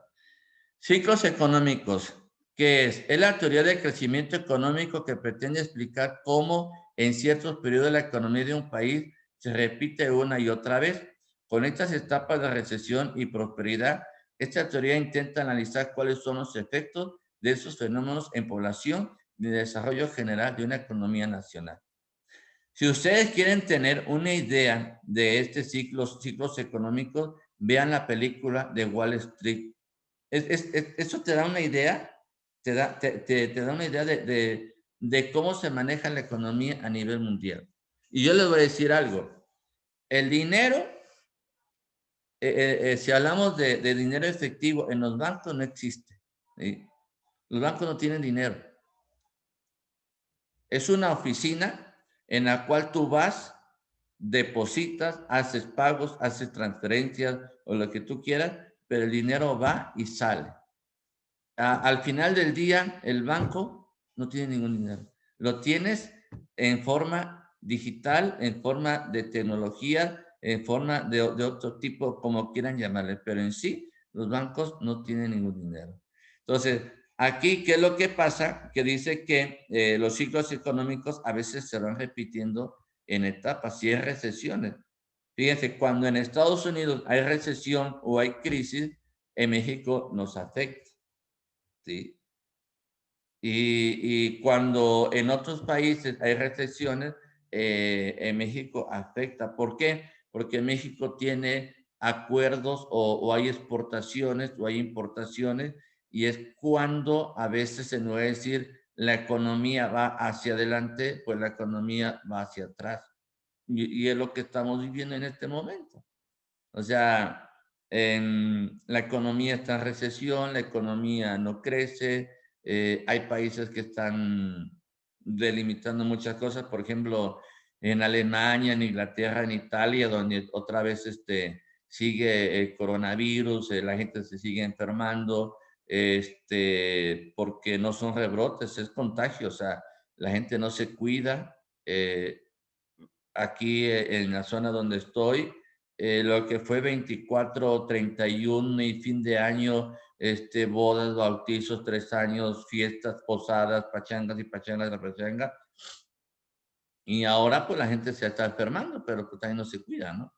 Ciclos económicos. ¿Qué es? Es la teoría del crecimiento económico que pretende explicar cómo en ciertos periodos de la economía de un país se repite una y otra vez. Con estas etapas de recesión y prosperidad, esta teoría intenta analizar cuáles son los efectos de esos fenómenos en población y en el desarrollo general de una economía nacional. Si ustedes quieren tener una idea de este ciclos económicos, vean la película de Wall Street. Eso te da una idea, te da una idea de cómo se maneja la economía a nivel mundial. Y yo les voy a decir algo. El dinero, si hablamos de dinero efectivo, en los bancos no existe. ¿Sí? Los bancos no tienen dinero. Es una oficina en la cual tú vas, depositas, haces pagos, haces transferencias o lo que tú quieras, pero el dinero va y sale. Al final del día, el banco no tiene ningún dinero. Lo tienes en forma digital, en forma de tecnología, en forma de otro tipo, como quieran llamarle, pero en sí, los bancos no tienen ningún dinero. Entonces, aquí, ¿qué es lo que pasa? Que dice que los ciclos económicos a veces se van repitiendo en etapas, si hay recesiones. Fíjense, cuando en Estados Unidos hay recesión o hay crisis, en México nos afecta. ¿Sí? Y cuando en otros países hay recesiones, en México afecta. ¿Por qué? Porque México tiene acuerdos o hay exportaciones o hay importaciones y es cuando a veces se nos va a decir la economía va hacia adelante, pues la economía va hacia atrás. Y es lo que estamos viviendo en este momento. O sea, la economía está en recesión, la economía no crece, hay países que están delimitando muchas cosas, por ejemplo, en Alemania, en Inglaterra, en Italia, donde otra vez sigue el coronavirus, la gente se sigue enfermando, porque no son rebrotes, es contagio, o sea, la gente no se cuida. Aquí en la zona donde estoy, lo que fue 24, 31 y fin de año, bodas, bautizos, 3 años, fiestas, posadas, pachangas y pachangas de la pachanga. Y ahora pues la gente se está enfermando, pero pues también no se cuida, ¿no?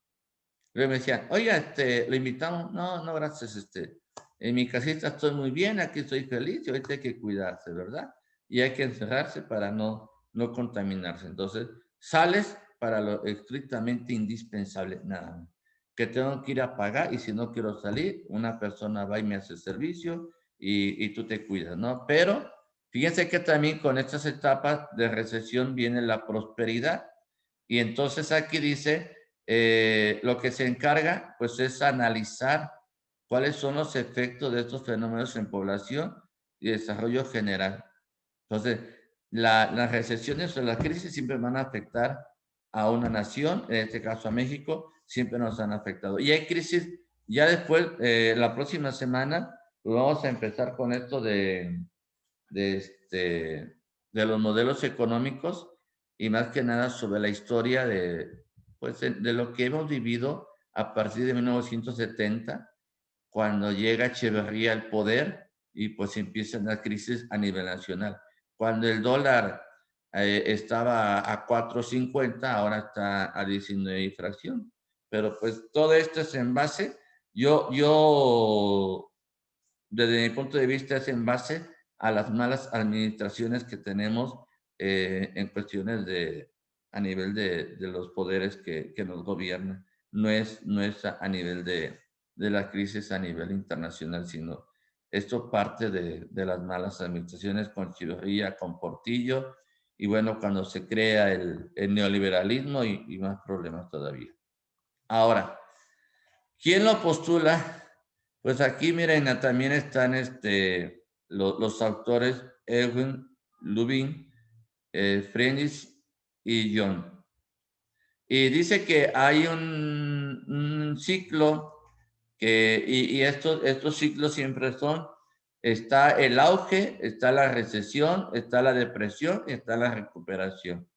Luego me decían, oiga, lo invitamos. No, no, gracias, en mi casita estoy muy bien, aquí estoy feliz y ahorita hay que cuidarse, ¿verdad? Y hay que encerrarse para no contaminarse. Entonces, sales para lo estrictamente indispensable, nada más. Que tengo que ir a pagar y si no quiero salir, una persona va y me hace servicio y tú te cuidas, ¿no? Pero fíjense que también con estas etapas de recesión viene la prosperidad. Y entonces aquí dice, lo que se encarga, pues, es analizar cuáles son los efectos de estos fenómenos en población y desarrollo general. Entonces, las recesiones o las crisis siempre van a afectar a una nación, en este caso a México, siempre nos han afectado. Y hay crisis, ya después, la próxima semana, pues vamos a empezar con esto de, de los modelos económicos y más que nada sobre la historia pues, de lo que hemos vivido a partir de 1970, cuando llega Echeverría al poder y pues empiezan las crisis a nivel nacional. Cuando el dólar estaba a 4.50, ahora está a 19 y fracción. Pero pues todo esto es en base, yo desde mi punto de vista es en base a las malas administraciones que tenemos en cuestiones a nivel de los poderes que nos gobiernan. No es a nivel de la crisis a nivel internacional, sino esto parte de las malas administraciones con Echeverría, con Portillo, y bueno, cuando se crea el neoliberalismo y más problemas todavía. Ahora, ¿quién lo postula? Pues aquí, miren, también están los autores Erwin Lubin, Friedrich y John. Y dice que hay un ciclo y estos ciclos siempre son, está el auge, está la recesión, está la depresión y está la recuperación.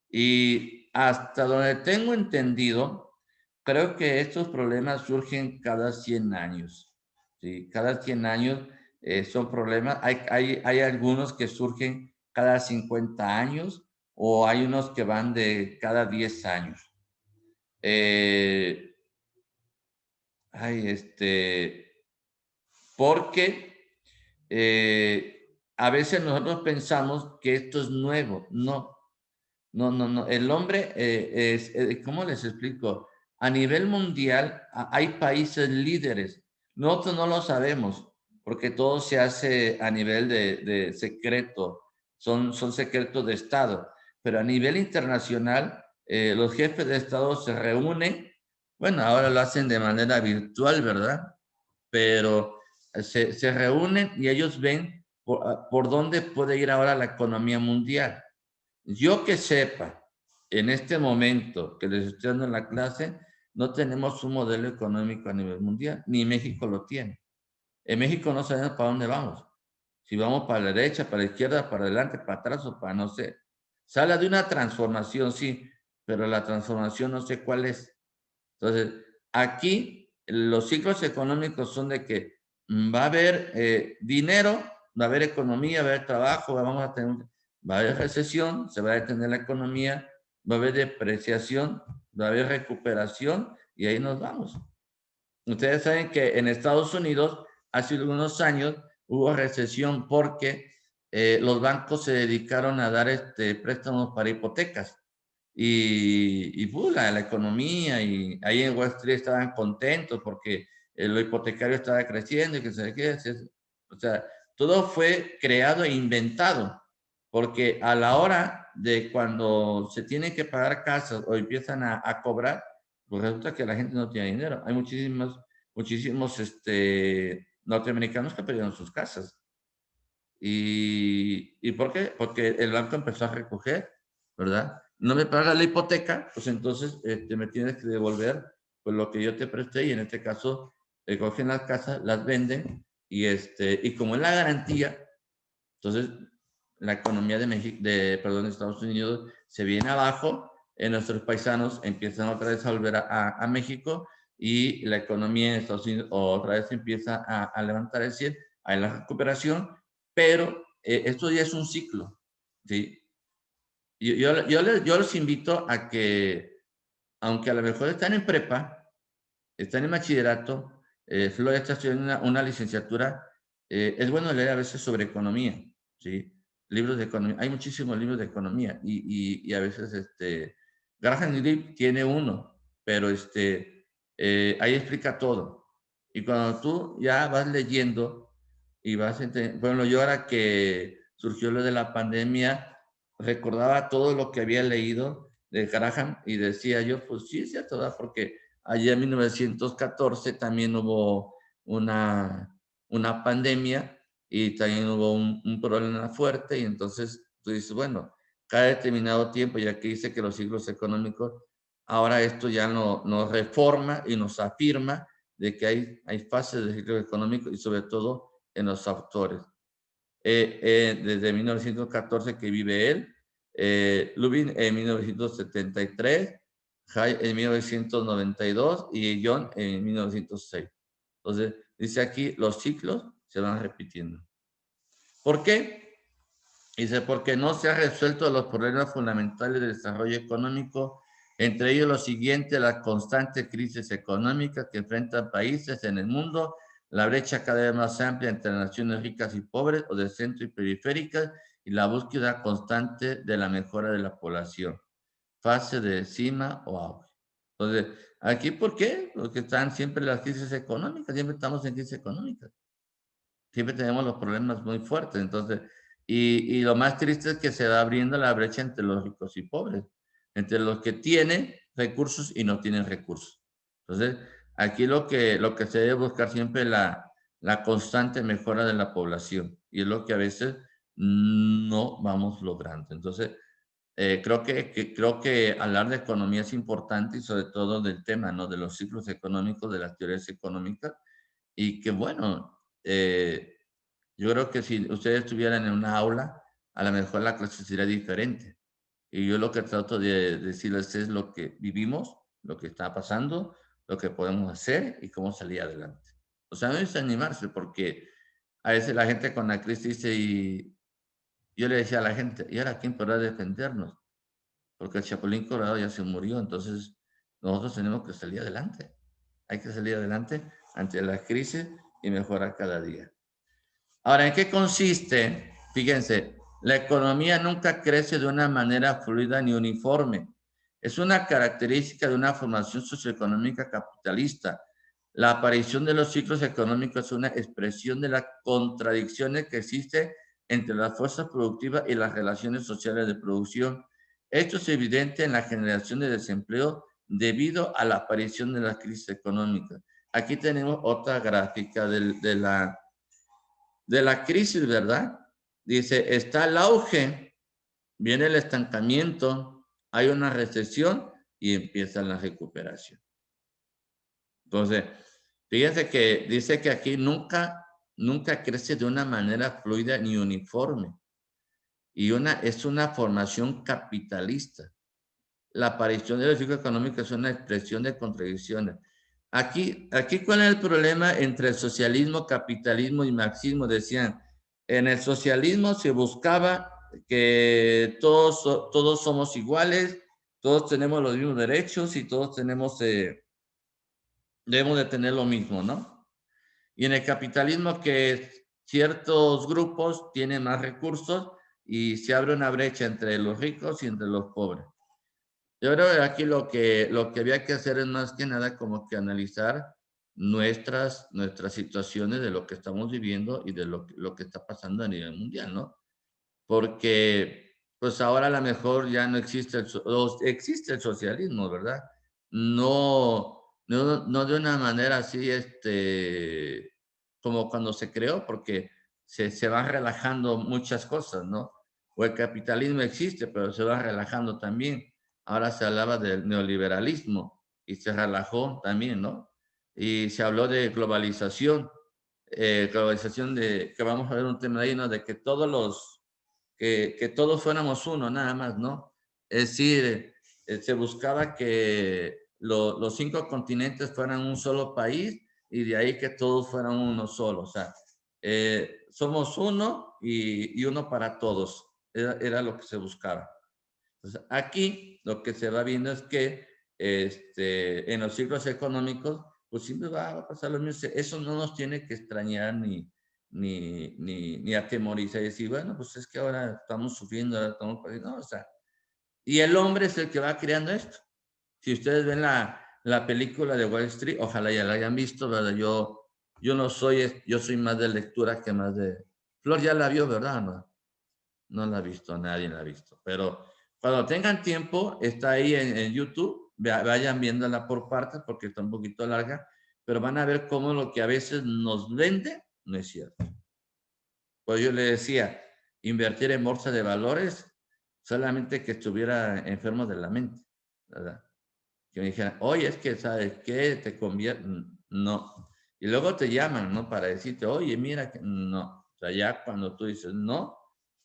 Y hasta donde tengo entendido, creo que estos problemas surgen cada 100 años. ¿Sí? Cada 100 años son problemas. Hay algunos que surgen cada 50 años o hay unos que van de cada 10 años. Eh, porque a veces nosotros pensamos que esto es nuevo. No, no, no, no. El hombre ¿cómo les explico? A nivel mundial hay países líderes. Nosotros no lo sabemos porque todo se hace a nivel de secreto. Son secretos de Estado. Pero a nivel internacional, los jefes de Estado se reúnen. Bueno, ahora lo hacen de manera virtual, ¿verdad? Pero se reúnen y ellos ven por dónde puede ir ahora la economía mundial. Yo que sepa, en este momento que les estoy dando en la clase, no tenemos un modelo económico a nivel mundial, ni México lo tiene. En México no sabemos para dónde vamos. Si vamos para la derecha, para la izquierda, para adelante, para atrás o para no sé. Se habla de una transformación, sí, pero la transformación no sé cuál es. Entonces, aquí los ciclos económicos son de que va a haber dinero, va a haber economía, va a haber trabajo, va a haber recesión, se va a detener la economía, va a haber depreciación, va a haber recuperación y ahí nos vamos. Ustedes saben que en Estados Unidos hace algunos años hubo recesión porque los bancos se dedicaron a dar préstamos para hipotecas y la economía y ahí en Wall Street estaban contentos porque lo hipotecario estaba creciendo y que se qué, o sea, todo fue creado e inventado porque a la hora de cuando se tienen que pagar casas o empiezan a cobrar, pues resulta que la gente no tiene dinero. Hay muchísimos norteamericanos que perdieron sus casas. ¿Y por qué? Porque el banco empezó a recoger, ¿verdad? No me pagas la hipoteca, pues entonces me tienes que devolver pues, lo que yo te presté y en este caso cogen las casas, las venden y como es la garantía, entonces la economía de México, de Estados Unidos se viene abajo, nuestros paisanos empiezan otra vez a volver a México y la economía en Estados Unidos otra vez empieza a levantar el cielo, hay la recuperación, pero esto ya es un ciclo, ¿sí? Yo los invito a que, aunque a lo mejor están en prepa, están en bachillerato, Flor está estudiando una licenciatura, es bueno leer a veces sobre economía, ¿sí? Libros de economía, hay muchísimos libros de economía y a veces Graham Greene tiene uno, pero ahí explica todo. Y cuando tú ya vas leyendo y vas, bueno, yo ahora que surgió lo de la pandemia, recordaba todo lo que había leído de Graham y decía yo, pues sí, es cierto, ¿verdad? Porque allá en 1914 también hubo una pandemia y también hubo un problema fuerte y entonces tú dices, bueno, cada determinado tiempo, ya que dice que los ciclos económicos, ahora esto ya nos reforma y nos afirma de que hay fases de ciclo económico y sobre todo en los autores. Desde 1914 que vive él, Lubin en 1973, Hay en 1992 y John en 1906. Entonces, dice aquí, los ciclos se van repitiendo. ¿Por qué? Dice, porque no se han resuelto los problemas fundamentales del desarrollo económico, entre ellos lo siguiente, la constante crisis económica que enfrentan países en el mundo, la brecha cada vez más amplia entre las naciones ricas y pobres o de centro y periféricas y la búsqueda constante de la mejora de la población, fase de cima o auge. Entonces, ¿aquí por qué? Porque están siempre las crisis económicas, siempre estamos en crisis económica. Siempre tenemos los problemas muy fuertes. Entonces, y lo más triste es que se va abriendo la brecha entre los ricos y pobres, entre los que tienen recursos y no tienen recursos. Entonces, aquí lo que se debe buscar siempre es la constante mejora de la población, y es lo que a veces no vamos logrando. Entonces, creo que hablar de economía es importante, y sobre todo del tema, ¿no? De los ciclos económicos, de las teorías económicas, y que bueno, yo creo que si ustedes estuvieran en una aula, a lo mejor la clase sería diferente. Y yo lo que trato de decirles es lo que vivimos, lo que está pasando, lo que podemos hacer y cómo salir adelante. O sea, no es animarse, porque a veces la gente con la crisis dice, y yo le decía a la gente, ¿y ahora quién podrá defendernos? Porque el Chapulín Colorado ya se murió, entonces nosotros tenemos que salir adelante. Hay que salir adelante ante la crisis y mejorar cada día. Ahora, ¿en qué consiste? Fíjense, la economía nunca crece de una manera fluida ni uniforme. Es una característica de una formación socioeconómica capitalista. La aparición de los ciclos económicos es una expresión de las contradicciones que existen entre las fuerzas productivas y las relaciones sociales de producción. Esto es evidente en la generación de desempleo debido a la aparición de la crisis económica. Aquí tenemos otra gráfica de la crisis, ¿verdad? Dice, está el auge, viene el estancamiento, hay una recesión y empieza la recuperación. Entonces, fíjense que dice que aquí nunca crece de una manera fluida ni uniforme. Y es una formación capitalista. La aparición de los ciclos económicos es una expresión de contradicciones. Aquí, ¿cuál es el problema entre el socialismo, capitalismo y marxismo? Decían, en el socialismo se buscaba que todos somos iguales, todos tenemos los mismos derechos y todos debemos de tener lo mismo, ¿no? Y en el capitalismo, que ciertos grupos tienen más recursos y se abre una brecha entre los ricos y entre los pobres. Yo creo que aquí lo que había que hacer es más que nada como que analizar nuestras situaciones de lo que estamos viviendo y de lo que está pasando a nivel mundial, ¿no? Porque pues ahora a lo mejor ya no existe existe el socialismo, ¿verdad? No de una manera así, como cuando se creó, porque se van relajando muchas cosas, ¿no? O el capitalismo existe, pero se va relajando también. Ahora se hablaba del neoliberalismo y se relajó también, ¿no? Y se habló de globalización que vamos a ver un tema ahí, ¿no? De que todos fuéramos uno, nada más, ¿no? Es decir, se buscaba que los 5 continentes fueran un solo país, y de ahí que todos fueran uno solo. O sea, somos uno y uno para todos. Era lo que se buscaba. Entonces, aquí lo que se va viendo es que en los ciclos económicos, pues siempre va a pasar lo mismo. Eso no nos tiene que extrañar ni atemorizar y decir, bueno, pues es que ahora estamos sufriendo, ahora estamos perdiendo. No, o sea, y el hombre es el que va creando esto. Si ustedes ven la película de Wall Street, ojalá ya la hayan visto, ¿verdad? Yo soy más de lectura que más de... Flor ya la vio, ¿verdad? No la ha visto, nadie la ha visto. Pero cuando tengan tiempo, está ahí en YouTube, vayan viéndola por partes porque está un poquito larga, pero van a ver cómo lo que a veces nos vende no es cierto. Pues yo le decía, invertir en bolsa de valores, solamente que estuviera enfermo de la mente, ¿verdad? Que me dijeran, oye, es que, ¿sabes qué? Te convierte, no. Y luego te llaman, ¿no? Para decirte, oye, mira, que no. O sea, ya cuando tú dices no,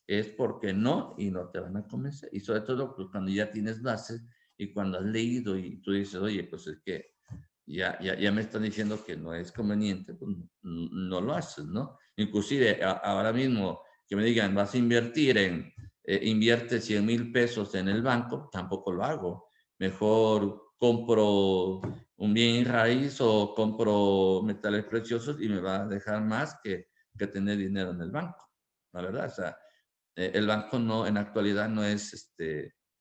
es porque no, y no te van a convencer. Y sobre todo, pues cuando ya tienes bases y cuando has leído y tú dices, oye, pues es que ya me están diciendo que no es conveniente, pues no lo haces, ¿no? Inclusive ahora mismo que me digan, vas a invertir invierte 100,000 pesos en el banco, tampoco lo hago. Mejor compro un bien raíz o compro metales preciosos y me va a dejar más que tener dinero en el banco, la verdad. O sea, el banco no, en la actualidad no es,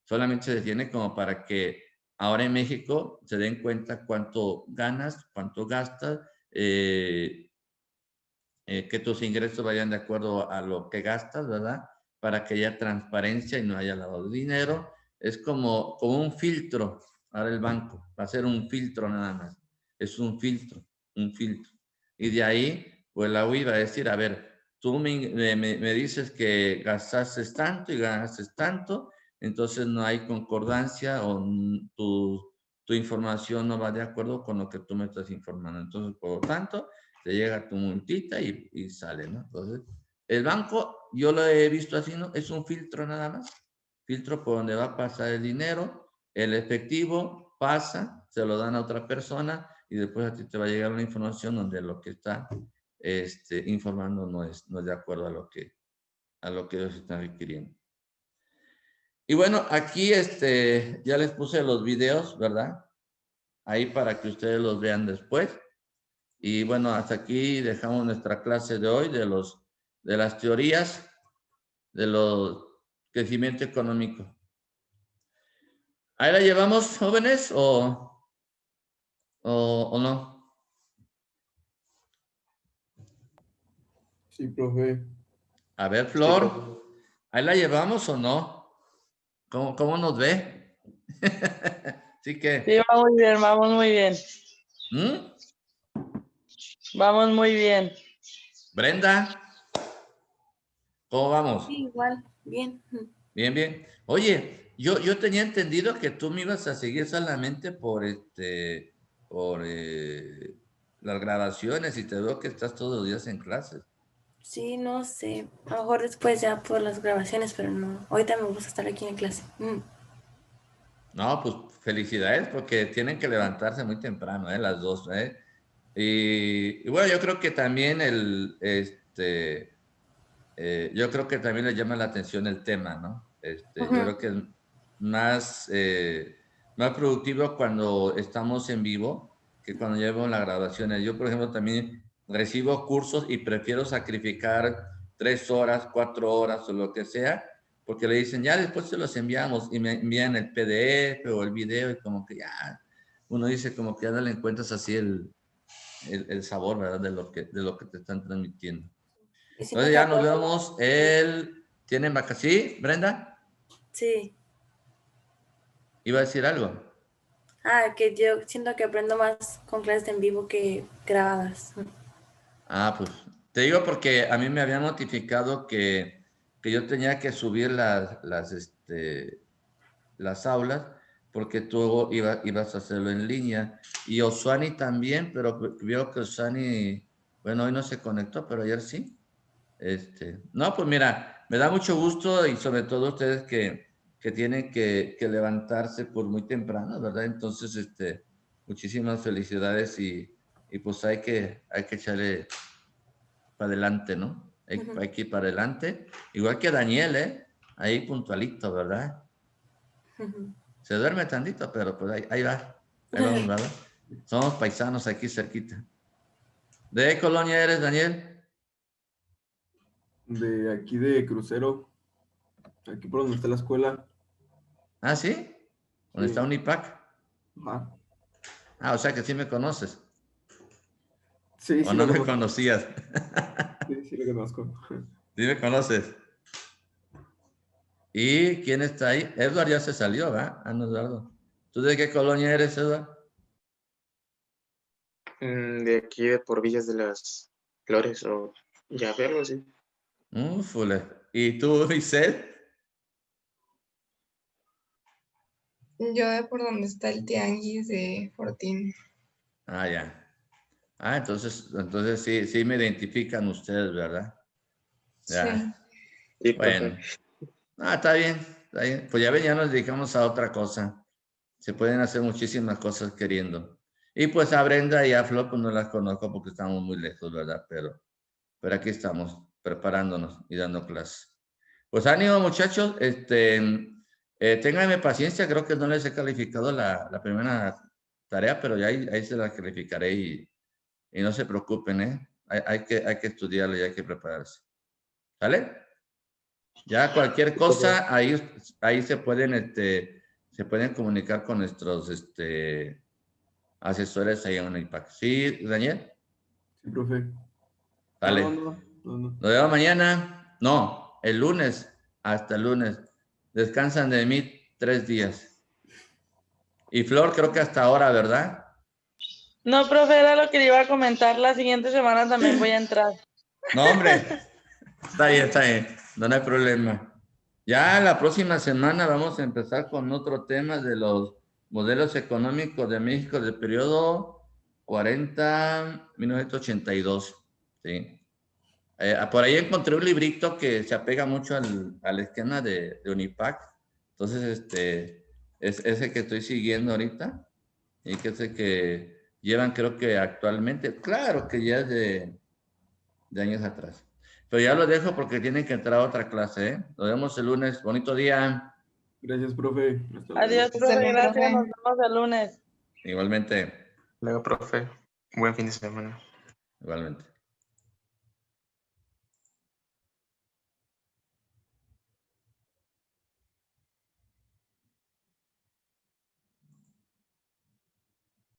solamente se tiene como para que ahora en México se den cuenta cuánto ganas, cuánto gastas, que tus ingresos vayan de acuerdo a lo que gastas, ¿verdad? Para que haya transparencia y no haya lavado de dinero. Es como un filtro. Ahora el banco va a ser un filtro nada más. Es un filtro, un filtro. Y de ahí, pues la UI va a decir, a ver, tú me dices que gastaste tanto y ganaste tanto, entonces no hay concordancia o tu información no va de acuerdo con lo que tú me estás informando. Entonces, por lo tanto, te llega tu multita y sale, ¿no? Entonces, el banco, yo lo he visto así, ¿no? Es un filtro nada más. Filtro por donde va a pasar el dinero, el efectivo pasa, se lo dan a otra persona y después a ti te va a llegar una información donde lo que está informando no es de acuerdo a lo que ellos están requiriendo. Y bueno, aquí ya les puse los videos, ¿verdad? Ahí para que ustedes los vean después. Y bueno, hasta aquí dejamos nuestra clase de hoy de las teorías de los crecimiento económico. ¿Ahí la llevamos, jóvenes, o no? Sí, profe. A ver, Sí, Flor, profe. ¿ahí la llevamos o no? ¿Cómo nos ve? Sí que. Sí, vamos bien, vamos muy bien. ¿Mm? Vamos muy bien. Brenda, ¿cómo vamos? Sí, igual, bien. Bien, bien. Oye, yo tenía entendido que tú me ibas a seguir solamente por las grabaciones y te veo que estás todos los días en clases. Sí, no sé. A lo mejor después ya por las grabaciones, pero no. Ahorita me gusta estar aquí en clase. No, pues felicidades porque tienen que levantarse muy temprano, las dos, ¿eh? Y bueno, yo creo que también yo creo que también les llama la atención el tema, ¿no? Yo creo que es más, más productivo cuando estamos en vivo que cuando llevamos las grabaciones. Yo, por ejemplo, también recibo cursos y prefiero sacrificar 3 horas, 4 horas o lo que sea, porque le dicen, ya después se los enviamos y me envían el PDF o el video y como que ya, uno dice como que ya no le encuentras así el sabor, ¿verdad? De lo que te están transmitiendo. Y siento Entonces que ya nos aprendo vemos más. ¿Tienen vacaciones? ¿Sí, Brenda? Sí. ¿Iba a decir algo? Que yo siento que aprendo más con clases en vivo que grabadas. Ah, pues te digo porque a mí me habían notificado que yo tenía que subir las aulas porque tú ibas a hacerlo en línea. Y Oswani también, pero veo que Oswani, bueno, hoy no se conectó, pero ayer sí. No, pues mira, me da mucho gusto y sobre todo ustedes que tienen que levantarse por muy temprano, ¿verdad? Entonces, muchísimas felicidades y pues hay que echarle para adelante, ¿no? Hay que ir para adelante. Igual que Daniel, ¿eh? Ahí puntualito, ¿verdad? Se duerme tantito, pero pues ahí va. Ahí vamos, ¿verdad? Somos paisanos aquí cerquita. ¿De qué colonia eres, Daniel? De aquí de Crucero, aquí por donde está la escuela. ¿Ah, sí? ¿Dónde Sí. está Unipac? Ajá. Ah, o sea que sí me conoces. Sí, ¿O sí no lo me conozco. conocías? Sí, sí lo conozco. Sí me conoces. ¿Y quién está ahí? Edward ya se salió, ¿verdad? Ah, no, Eduardo. ¿Tú de qué colonia eres, Edward? De aquí de por Villas de las Flores o ya verlo, sí. Fule. ¿Y tú, Isel? Yo de por donde está el tianguis de Fortín. Ah, ya. Ah, entonces sí me identifican ustedes, ¿verdad? Ya. Sí. Sí, profe. Bueno. Ah, está bien, está bien. Pues ya ven, ya nos dedicamos a otra cosa. Se pueden hacer muchísimas cosas queriendo. Y pues a Brenda y a Flo, pues no las conozco porque estamos muy lejos, ¿verdad? Pero aquí estamos, preparándonos y dando clases. Pues ánimo, muchachos. Ténganme paciencia, creo que no les he calificado la primera tarea, pero ya ahí se la calificaré y no se preocupen, ¿eh? Hay que estudiarlo y hay que prepararse. ¿Sale? Ya cualquier cosa, ahí se pueden se pueden comunicar con nuestros asesores ahí en UNIPAC. ¿Sí, Daniel? Sí, profe. Vale. No. Nos vemos mañana. No, el lunes. Hasta el lunes. Descansan de mí 3 días. Y Flor, creo que hasta ahora, ¿verdad? No, profe, era lo que le iba a comentar. La siguiente semana también voy a entrar. No, hombre. Está bien. No hay problema. Ya la próxima semana vamos a empezar con otro tema de los modelos económicos de México del periodo 1982. ¿Sí? Por ahí encontré un librito que se apega mucho al esquema de UNIPAC. Entonces, es ese que estoy siguiendo ahorita y que es el que llevan, creo que actualmente. Claro que ya es de años atrás. Pero ya lo dejo porque tienen que entrar a otra clase, ¿eh? Nos vemos el lunes. Bonito día. Gracias, profe. Hasta luego. Adiós, profe. Excelente, Gracias. profe. Nos vemos el lunes. Igualmente. Luego, profe. Buen fin de semana. Igualmente.